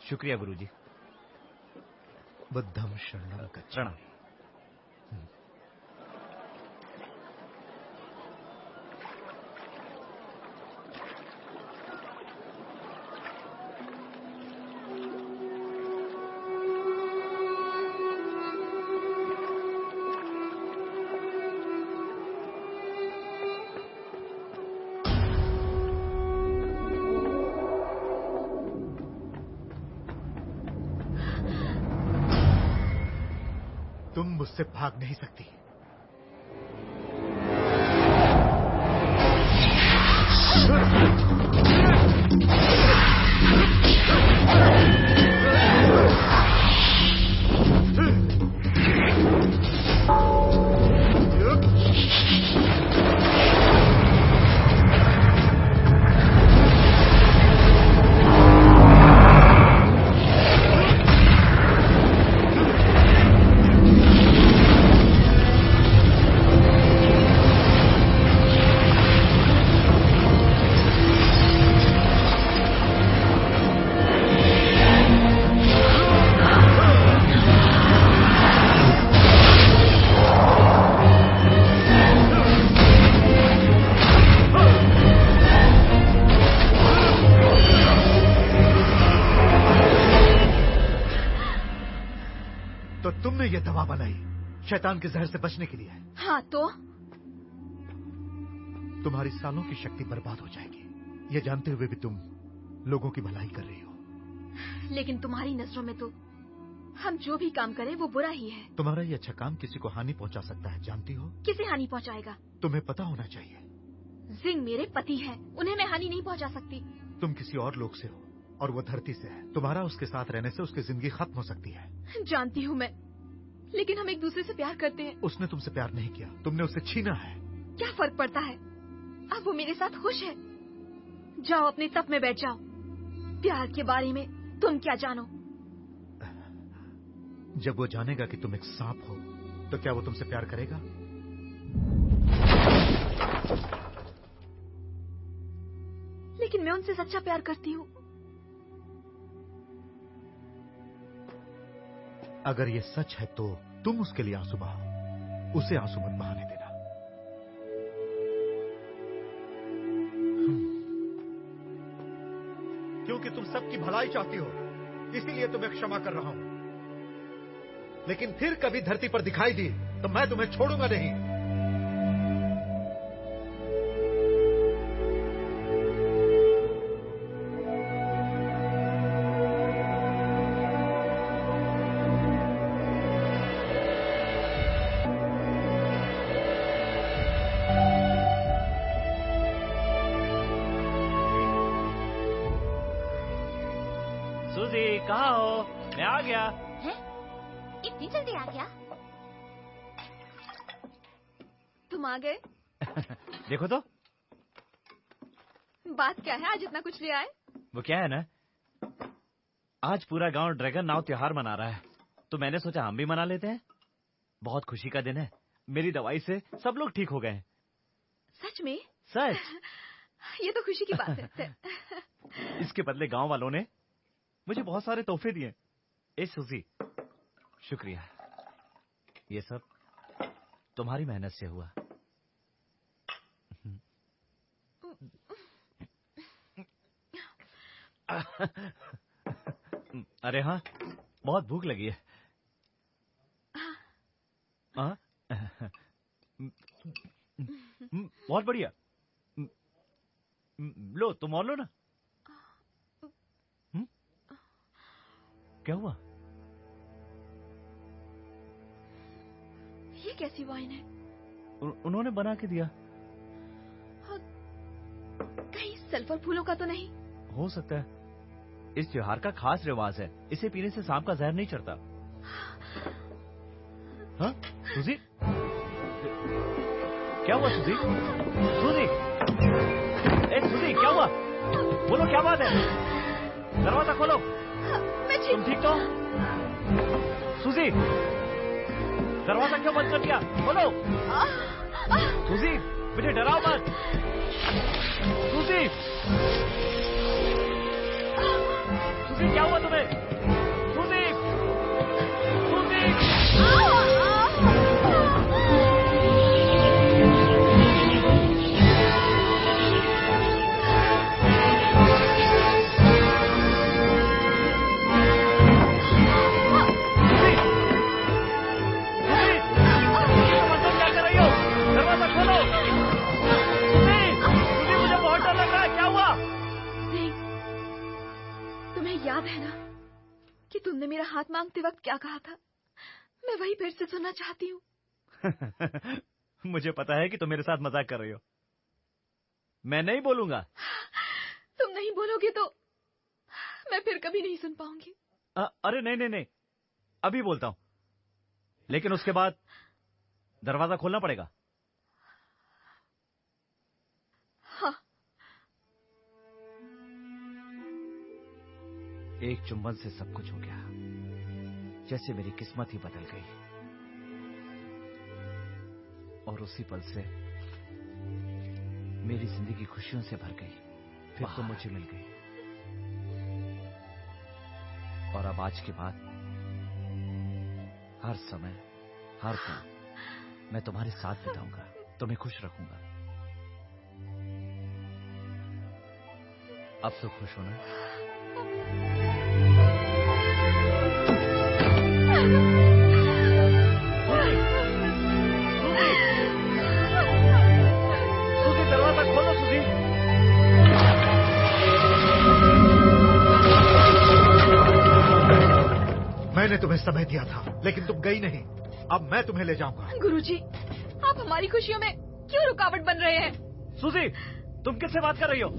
शुक्रिया गुरुजी। बुद्धं शरणं गच्छामि। तुम मुझसे भाग नहीं सकती। ये दवा बनाई शैतान के जहर से बचने के लिए। हाँ तो तुम्हारी सालों की शक्ति बर्बाद हो जाएगी, ये जानते हुए भी तुम लोगों की भलाई कर रही हो। लेकिन तुम्हारी नजरों में तो हम जो भी काम करें वो बुरा ही है। तुम्हारा ये अच्छा काम किसी को हानि पहुंचा सकता है, जानती हो? किसे हानि पहुंचाएगा? तुम्हें पता होना चाहिए। जिंग मेरे पति है, उन्हें मैं हानि नहीं पहुंचा सकती। तुम किसी और लोग से हो और वो धरती से है। तुम्हारा उसके साथ रहने से उसकी जिंदगी खत्म हो सकती है। जानती हूँ मैं, लेकिन हम एक दूसरे से प्यार करते हैं। उसने तुमसे प्यार नहीं किया, तुमने उससे छीना है। क्या फर्क पड़ता है, अब वो मेरे साथ खुश है। जाओ अपने तप में बैठ जाओ। प्यार के बारे में तुम क्या जानो? जब वो जानेगा कि तुम एक सांप हो तो क्या वो तुमसे प्यार करेगा? लेकिन मैं उनसे सच्चा प्यार करती हूँ। अगर ये सच है तो तुम उसके लिए आंसू बहाओ, उसे आंसू मत बहाने देना। क्योंकि तुम सबकी भलाई चाहती हो, इसीलिए तुम्हें क्षमा कर रहा हूं। लेकिन फिर कभी धरती पर दिखाई दी तो मैं तुम्हें छोड़ूंगा नहीं। सूजी कहाँ हो? मैं आ गया। हैं? इतनी जल्दी आ गया? तुम आ गए? देखो तो। बात क्या है, आज इतना कुछ ले आए? वो क्या है ना, आज पूरा गांव ड्रैगन नाव त्योहार मना रहा है, तो मैंने सोचा हम भी मना लेते हैं। बहुत खुशी का दिन है, मेरी दवाई से सब लोग ठीक हो गए हैं। सच में? सच। ये तो खुशी की बात है। इसके बदले गांव वालों ने मुझे बहुत सारे तोहफे दिए। ए सूजी, शुक्रिया। ये सब तुम्हारी मेहनत से हुआ। अरे हाँ, बहुत भूख लगी है। हाँ? बहुत बढ़िया। लो, तुम और लो ना। क्या हुआ? ये कैसी वाइन है? उन्होंने बना के दिया। कहीं सल्फर फूलों का तो नहीं? हो सकता है, इस त्योहार का खास रिवाज है, इसे पीने से सांप का जहर नहीं चढ़ता। हाँ? सूजी? क्या हुआ सूजी? सूजी? ए सूजी, क्या हुआ? बोलो क्या बात है? दरवाजा खोलो। तुम ठीक तो? सूजी, दरवाजा क्यों बंद कर दिया? बोलो। सूजी, मुझे डराओ मत। सूजी, सूजी क्या हुआ तुम्हें? सूजी, सूजी। याद है ना कि तुमने मेरा हाथ मांगते वक्त क्या कहा था? मैं वही फिर से सुनना चाहती हूँ। मुझे पता है कि तुम मेरे साथ मजाक कर रही हो। मैं नहीं बोलूंगा। तुम नहीं बोलोगे तो मैं फिर कभी नहीं सुन पाऊंगी। अरे नहीं, अभी बोलता हूं, लेकिन उसके बाद दरवाजा खोलना पड़ेगा। हाँ। एक चुंबन से सब कुछ हो गया, जैसे मेरी किस्मत ही बदल गई, और उसी पल से मेरी जिंदगी खुशियों से भर गई। फिर तो मुझे मिल गई, और अब आज के बाद हर समय हर पल मैं तुम्हारे साथ बिताऊंगा, तुम्हें खुश रखूंगा। अब तो खुश हो ना? सुजी, दरवाजा खोलो सुजी। मैंने तुम्हें समय दिया था, लेकिन तुम गई नहीं। अब मैं तुम्हें ले जाऊंगा। गुरुजी, आप हमारी खुशियों में क्यों रुकावट बन रहे हैं? सुजी, तुम किससे बात कर रही हो?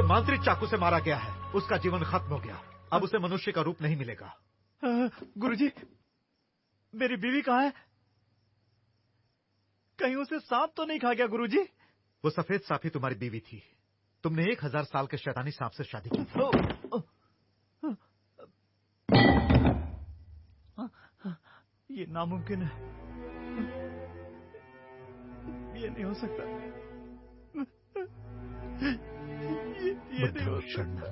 मांत्रिक चाकू से मारा गया है। उसका जीवन खत्म हो गया। अब उसे मनुष्य का रूप नहीं मिलेगा। गुरुजी, मेरी बीवी कहाँ है? कहीं उसे सांप तो नहीं खा गया गुरुजी? वो सफेद सांप ही तुम्हारी बीवी थी। तुमने 1000 साल के शैतानी सांप से शादी की थी। ये नामुमकिन है। ये नहीं हो सकता। ये नहीं हो सकता।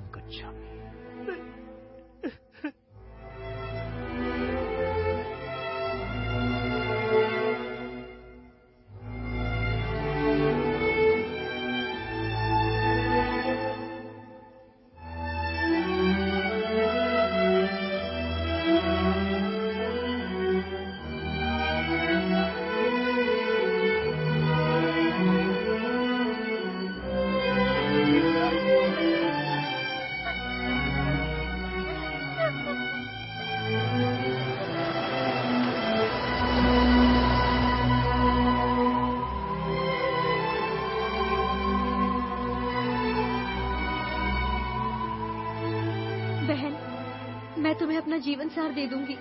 जीवन सार दे दूंगी।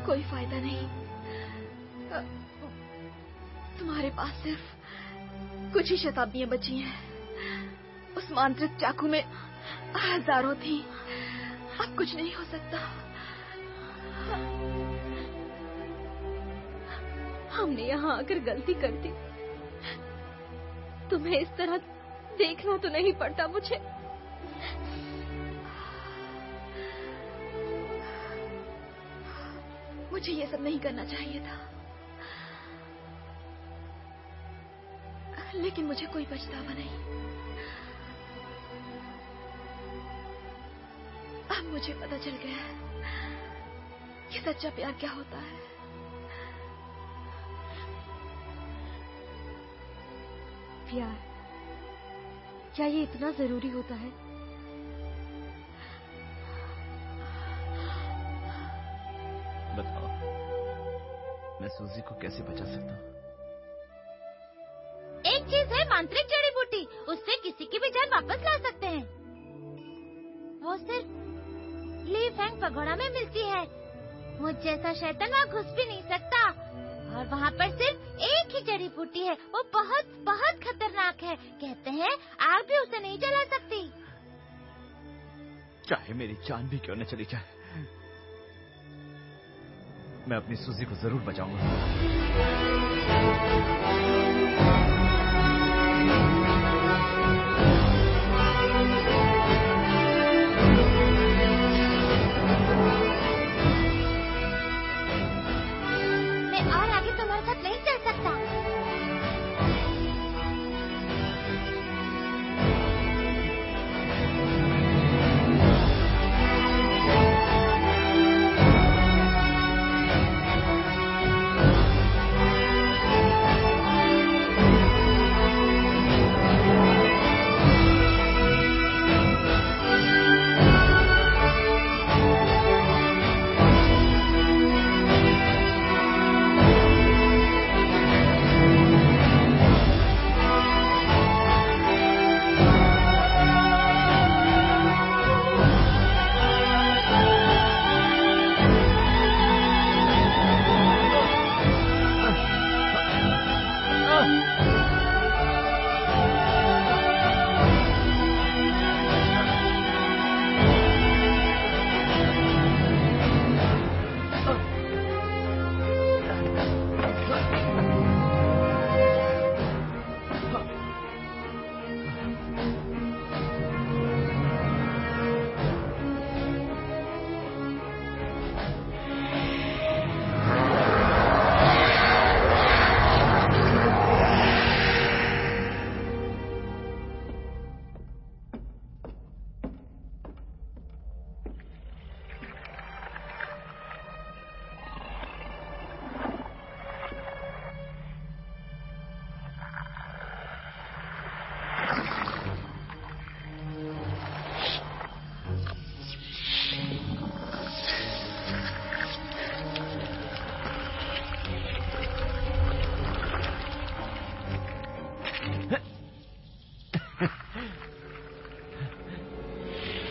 कोई फायदा नहीं। तुम्हारे पास सिर्फ कुछ ही शताब्दियां बची हैं। उस मांत्रिक चाकू में हजारों थी। अब कुछ नहीं हो सकता। हमने यहाँ आकर गलती कर दी। तुम्हें इस तरह देखना तो नहीं पड़ता मुझे। मुझे ये सब नहीं करना चाहिए था, लेकिन मुझे कोई पछतावा नहीं। अब मुझे पता चल गया है कि सच्चा प्यार क्या होता है। प्यार, क्या ये इतना जरूरी होता है? बताओ, मैं सूजी को कैसे बचा सकता हूँ? एक चीज है मांत्रिक जड़ी बूटी, उससे किसी की भी जान वापस ला सकते हैं। वो सिर्फ ली फैंग पगोड़ा में मिलती है। मुझ जैसा शैतान वहाँ घुस भी नहीं सकता। और वहाँ पर सिर्फ एक ही जड़ी बूटी है, वो बहुत बहुत खतरनाक है। कहते हैं आग भी उसे नहीं जला सकती। चाहे मेरी जान भी क्यों न चली जाए, मैं अपनी सूजी को जरूर बचाऊंगा।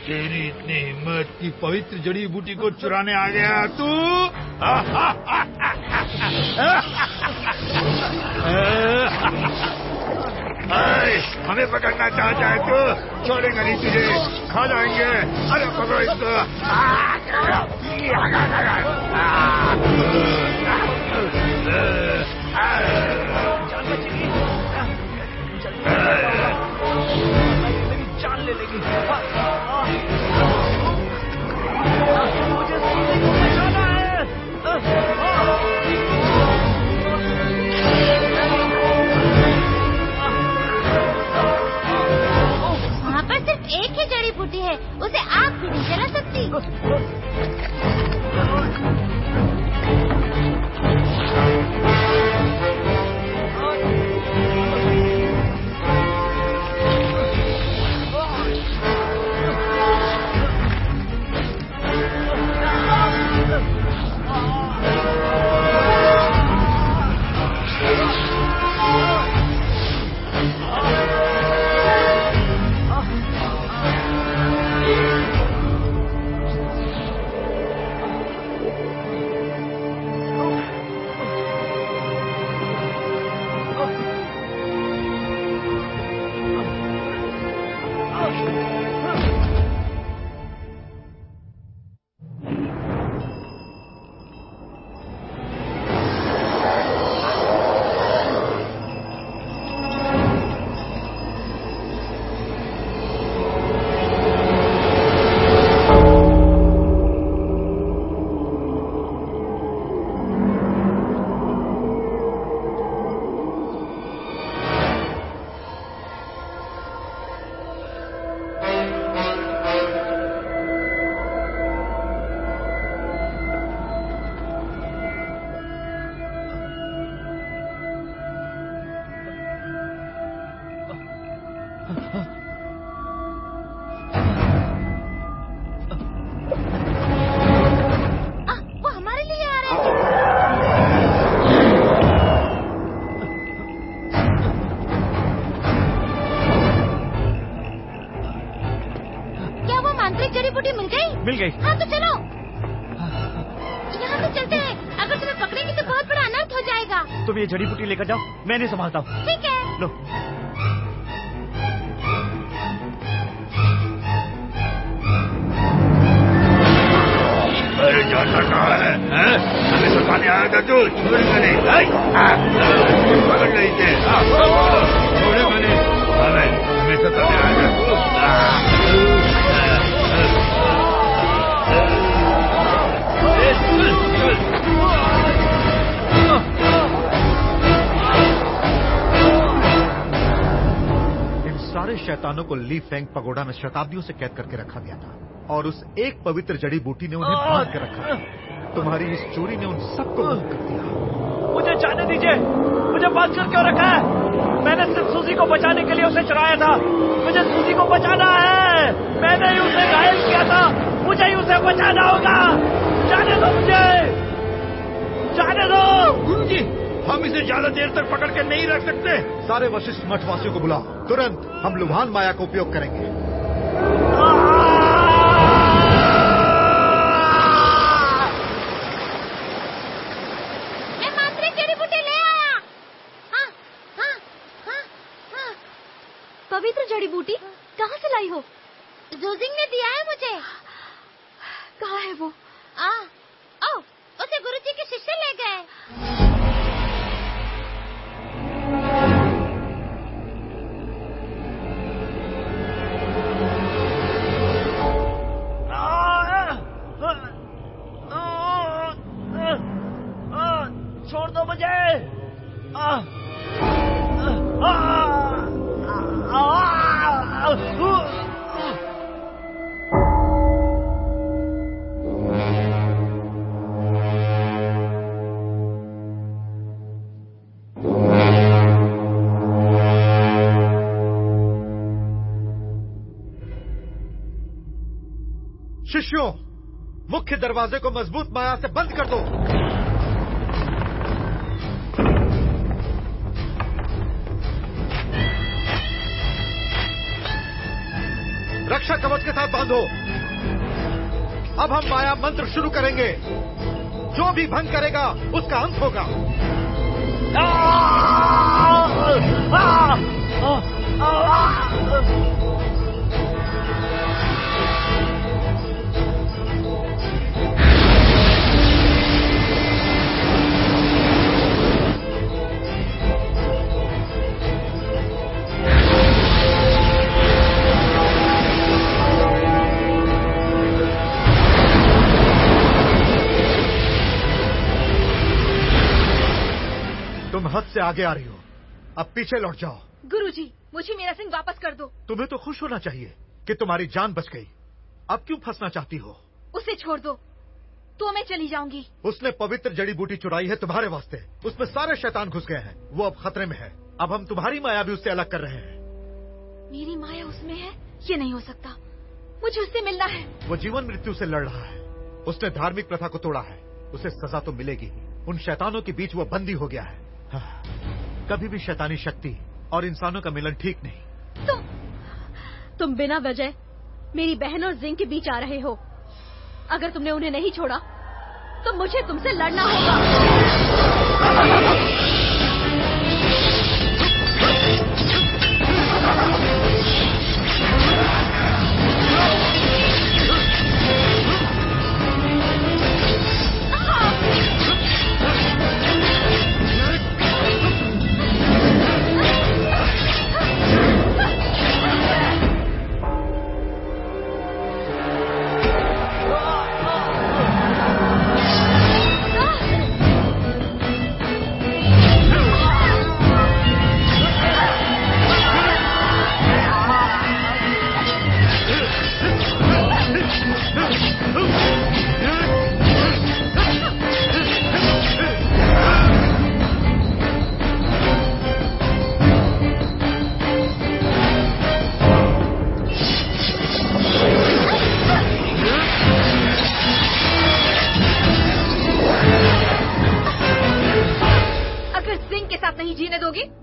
तेरी इतनी हिम्मत की पवित्र जड़ी बूटी को चुराने आ गया तू? हमें पकड़ना चाहता है तू? छोड़ेगा नहीं तुझे, खा जाएंगे। अरे पकड़ो इसको। जान ले लेगी। वहाँ पर सिर्फ एक ही जड़ी बूटी है, उसे आग भी नहीं जला सकती। मिल गई। हाँ तो चलो, यहाँ से चलते हैं। अगर तुम्हें पकड़ेंगे तो बहुत बड़ा अनर्थ हो जाएगा। होगा। तुम ये जड़ी बूटी लेकर जाओ, मैं नहीं संभालता हूँ। ठीक है। लो। अरे जाता कहाँ है? हमें सताने आया था तू? छोड़ेगा नहीं। पकड़ रही थे। छोड़ेगा नहीं। हमें सताने आया था तू? इन सारे शैतानों को ली फेंग पगोड़ा में शताब्दियों से कैद करके रखा गया था और उस एक पवित्र जड़ी बूटी ने उन्हें बांध कर रखा। तुम्हारी इस चोरी ने उन सबको मुक्त कर दिया। मुझे जाने दीजिए, मुझे बांध कर क्यों रखा है? मैंने सिर्फ सूजी को बचाने के लिए उसे चुराया था। मुझे सूजी को बचाना है। मैंने ही उसे घायल किया था, मुझे ही उसे बचाना होगा। जाने दो मुझे, जाने दो। गुरुजी, हम इसे ज्यादा देर तक पकड़ के नहीं रख सकते। सारे वशिष्ठ मठवासियों को बुलाओ। तुरंत हम लुभान माया का उपयोग करेंगे। मैं मांत्रिक जड़ी बूटी ले आया। हाँ, हाँ, हाँ, हाँ। पवित्र जड़ी बूटी कहाँ से लाई हो? जूजिंग ने दिया है मुझे। कहाँ है वो? ओ, उसे गुरुजी के शिष्य ले गए। छोड़ दो मुझे। शिष्यों, मुख्य दरवाजे को मजबूत माया से बंद कर दो। रक्षा कवच के साथ बांधो। अब हम माया मंत्र शुरू करेंगे। जो भी भंग करेगा उसका अंत होगा। तुम हद से आगे आ रही हो, अब पीछे लौट जाओ। गुरुजी, मुझे मेरा सिंह वापस कर दो। तुम्हें तो खुश होना चाहिए कि तुम्हारी जान बच गई। अब क्यों फंसना चाहती हो? उसे छोड़ दो तो मैं चली जाऊंगी। उसने पवित्र जड़ी बूटी चुराई है तुम्हारे वास्ते। उसमें सारे शैतान घुस गए हैं। वो अब खतरे में है। अब हम तुम्हारी माया भी उससे अलग कर रहे हैं। मेरी माया उसमें है? ये नहीं हो सकता। मुझे उससे मिलना है। वो जीवन मृत्यु से लड़ रहा है। उसने धार्मिक प्रथा को तोड़ा है। उसे सजा तो मिलेगी ही। उन शैतानों के बीच वो बंदी हो गया है। कभी भी शैतानी शक्ति और इंसानों का मिलन ठीक नहीं। तुम बिना वजह मेरी बहन और जिंग के बीच आ रहे हो। अगर तुमने उन्हें नहीं छोड़ा तो मुझे तुमसे लड़ना होगा।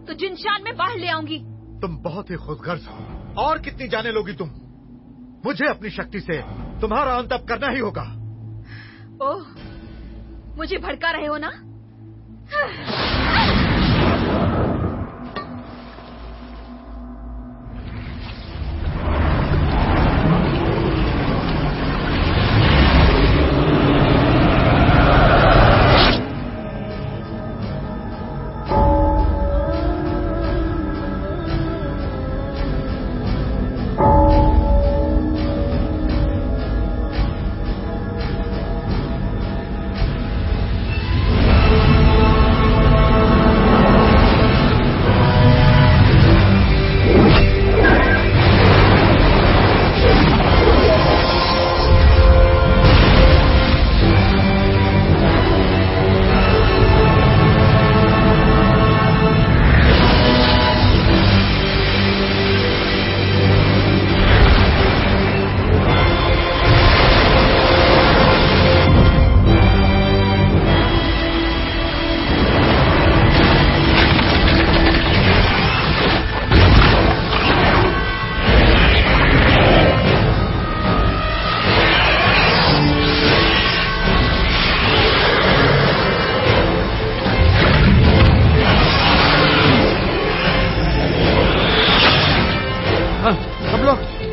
तो जिनशान में बाहर ले आऊंगी। तुम बहुत ही खुदगर्ज हो। और कितनी जाने लोगी तुम? मुझे अपनी शक्ति से तुम्हारा अंत अब करना ही होगा। ओह, मुझे भड़का रहे हो ना?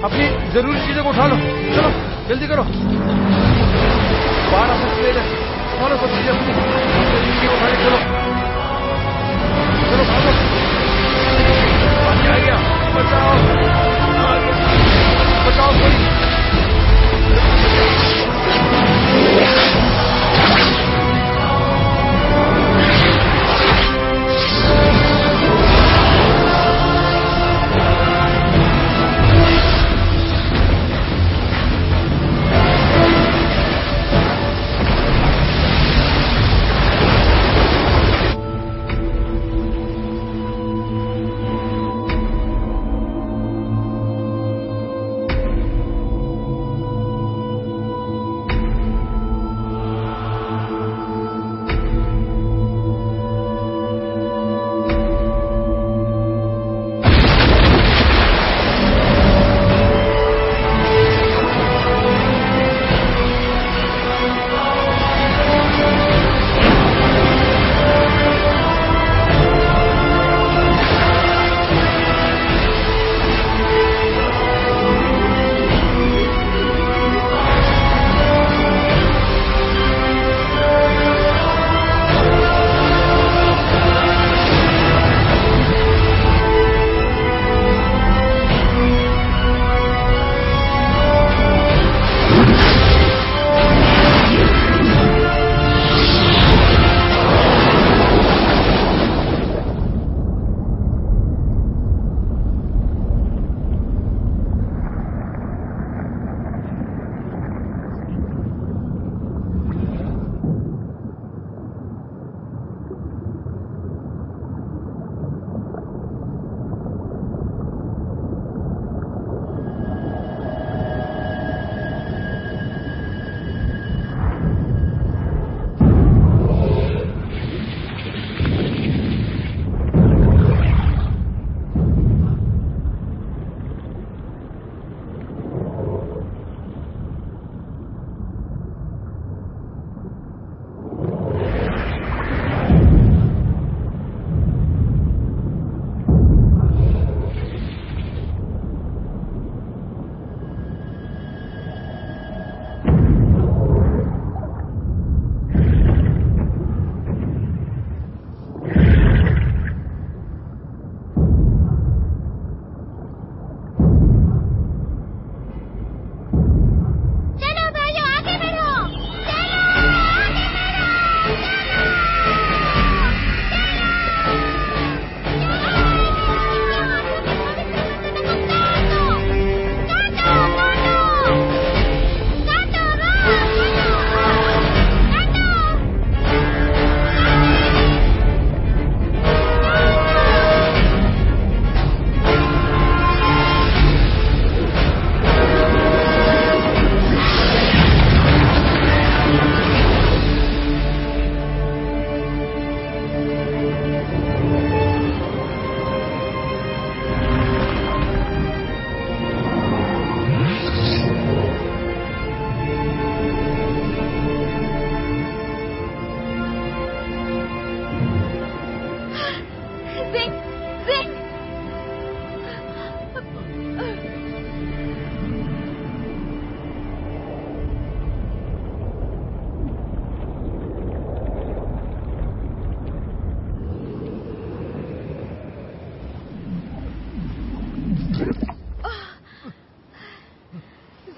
अपनी जरूरी चीजों को उठा लो, चलो जल्दी करो। बाहर आ सकते हैं, चलो सब चीजें अपनी उठाने, चलो चलो भागो, पानी आ गया, बचाओ बचाओ कोई।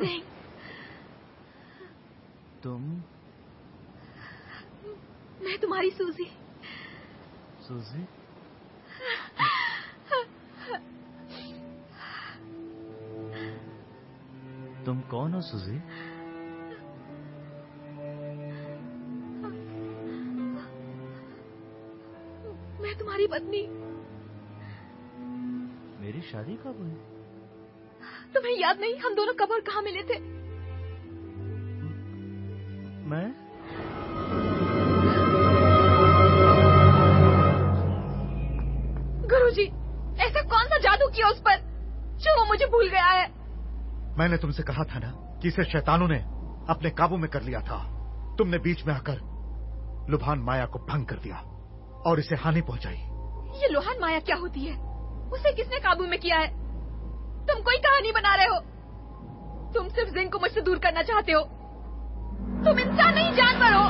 सिंह, तुम? मैं तुम्हारी सूजी। सूजी? तुम कौन हो सूजी? मैं तुम्हारी पत्नी। मेरी शादी कब हुई? तुम्हें याद नहीं हम दोनों कब और कहाँ मिले थे? मैं? गुरुजी, ऐसा कौन सा जादू किया उस पर जो वो मुझे भूल गया है? मैंने तुमसे कहा था ना कि इसे शैतानों ने अपने काबू में कर लिया था। तुमने बीच में आकर लुभान माया को भंग कर दिया और इसे हानि पहुंचाई। ये लुभान माया क्या होती है? उसे किसने काबू में किया है? तुम कोई कहानी बना रहे हो। तुम सिर्फ जिंग को मुझसे दूर करना चाहते हो। तुम इंसान नहीं, जानवर हो।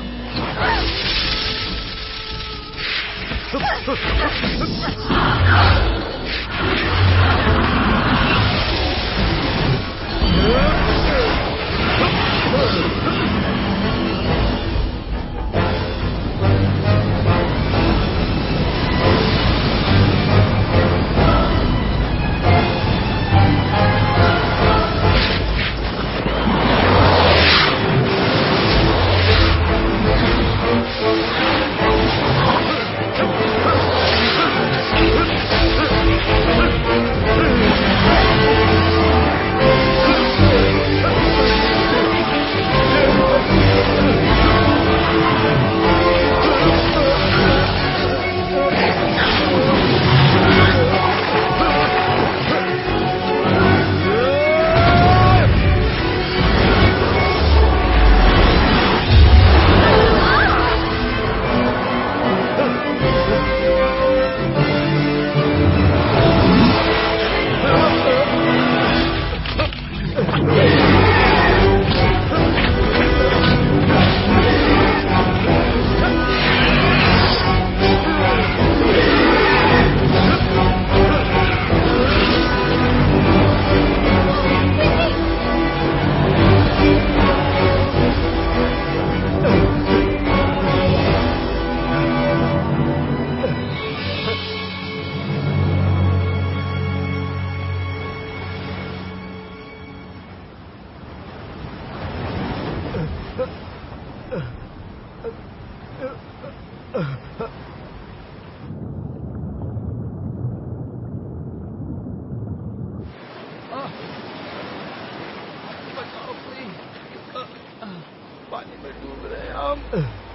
पानी में डूब रहे हैं हम।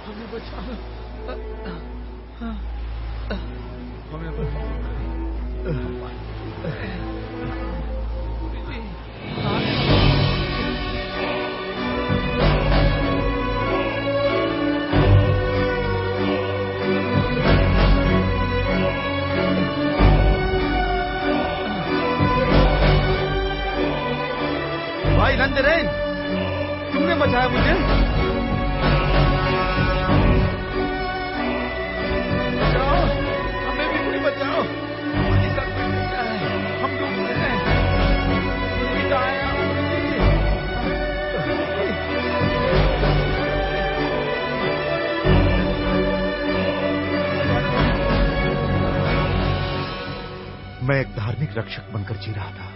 हमें बचाओ, हमें भाई नंदरेन, तुमने बचाया मुझे। बचाओ, हमें भी कोई बचाओ। पानी सर पे गिरा है, हम डूब रहे हैं। कोई आया, मैं एक धार्मिक रक्षक बनकर जी रहा था,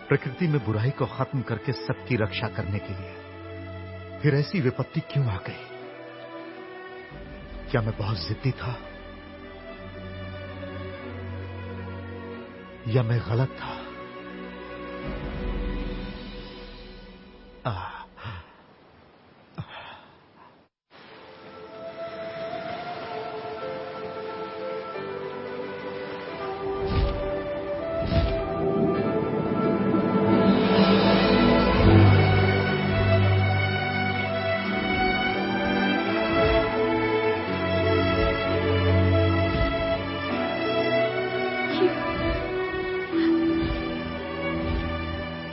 प्रकृति में बुराई को खत्म करके सबकी रक्षा करने के लिए। फिर ऐसी विपत्ति क्यों आ गई? क्या मैं बहुत जिद्दी था या मैं गलत था?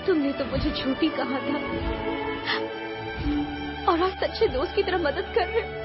तुमने तो मुझे झूठी कहा था और आज सच्चे दोस्त की तरह मदद कर रहे हो।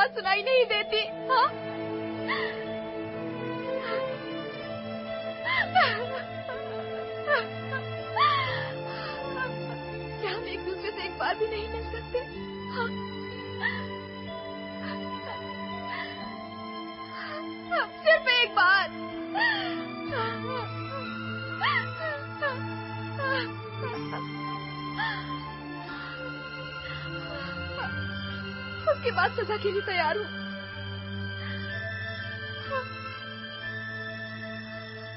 आवाज सुनाई नहीं देती? हाँ? क्या हम एक दूसरे से एक बार भी नहीं मिल सकते? हाँ? सिर्फ एक बार। उसके बाद सजा के लिए तैयार हूँ।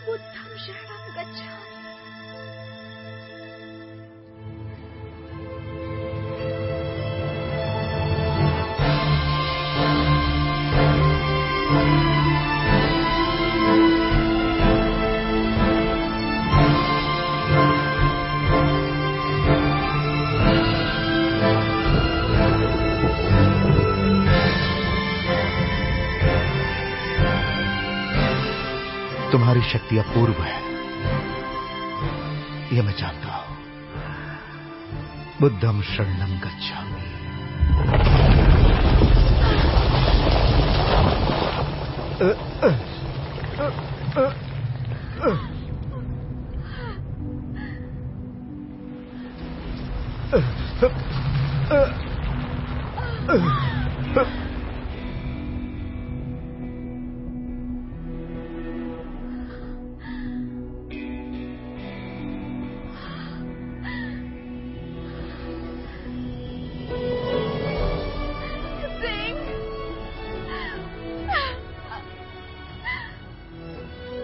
बुद्धं शरणं गच्छामि। तुम्हारी शक्ति अपूर्व है, यह मैं जानता हूं। बुद्धं शरणं गच्छामि।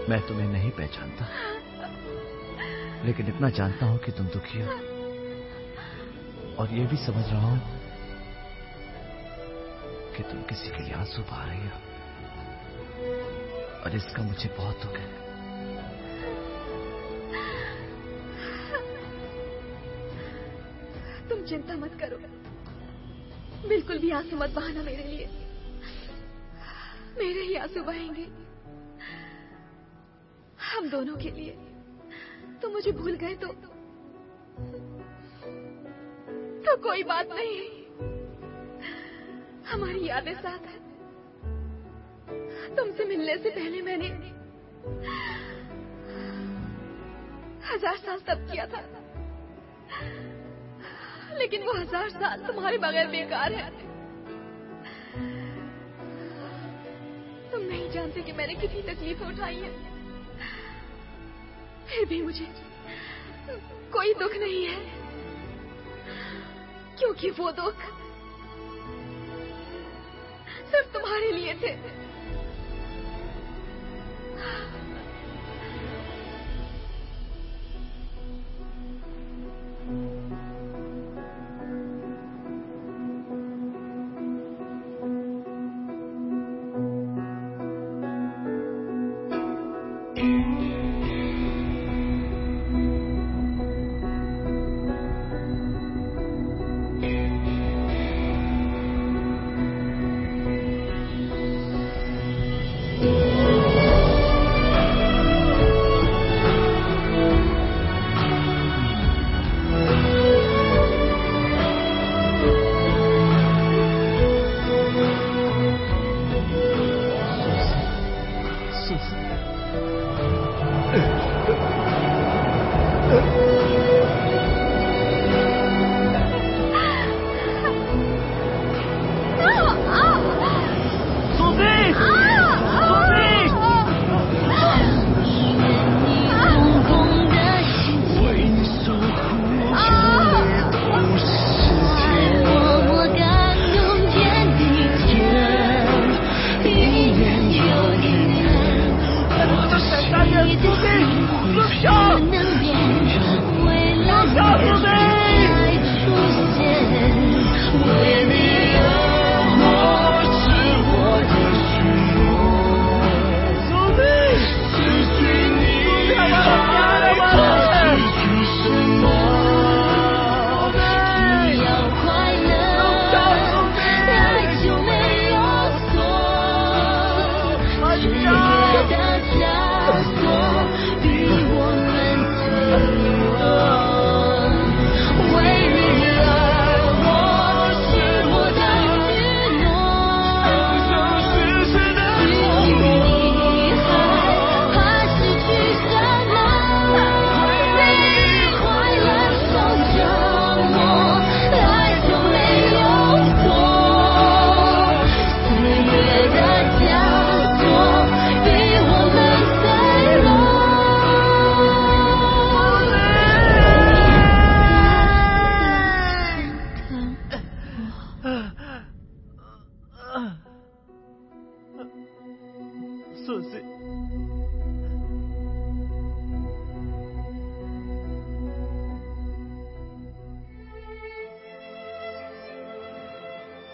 मैं तुम्हें नहीं पहचानता, लेकिन इतना जानता हूं कि तुम दुखी हो, और ये भी समझ रहा हूं कि तुम किसी के लिए आंसू बहा रही हो, और इसका मुझे बहुत दुख है। तुम चिंता मत करो, बिल्कुल भी आंसू मत बहाना मेरे लिए। मेरे ही आंसू बहेंगे, हम दोनों के लिए। तुम मुझे भूल गए तो कोई बात नहीं, हमारी यादें साथ हैं। तुमसे मिलने से पहले मैंने 1000 साल तप किया था, लेकिन वो 1000 साल तुम्हारे बगैर बेकार है। तुम नहीं जानते कि मैंने कितनी तकलीफें उठाई हैं, फिर भी मुझे कोई दुख नहीं है, क्योंकि वो दुख सिर्फ तुम्हारे लिए थे। सुजी।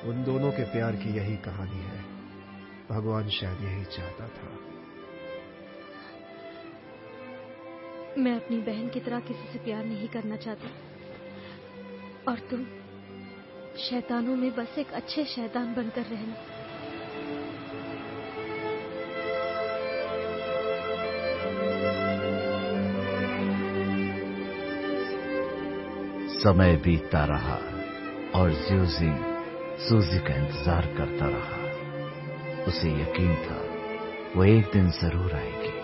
उन दोनों के प्यार की यही कहानी है। भगवान शायद यही चाहता था। मैं अपनी बहन की तरह किसी से प्यार नहीं करना चाहती, और तुम शैतानों में बस एक अच्छे शैतान बनकर रहना। समय बीतता रहा और ज्यूजिंग सूजी का इंतजार करता रहा। उसे यकीन था वो एक दिन जरूर आएगी।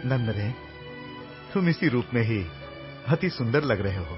नंदरे, तुम इसी रूप में ही अति सुंदर लग रहे हो।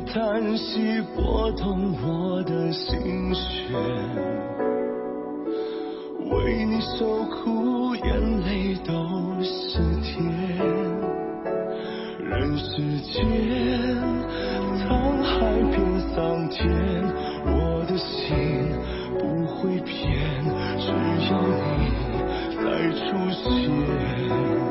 叹息拨动我的心弦，为你受苦，眼泪都是甜。人世间，沧海变桑田，我的心不会变，只要你再出现。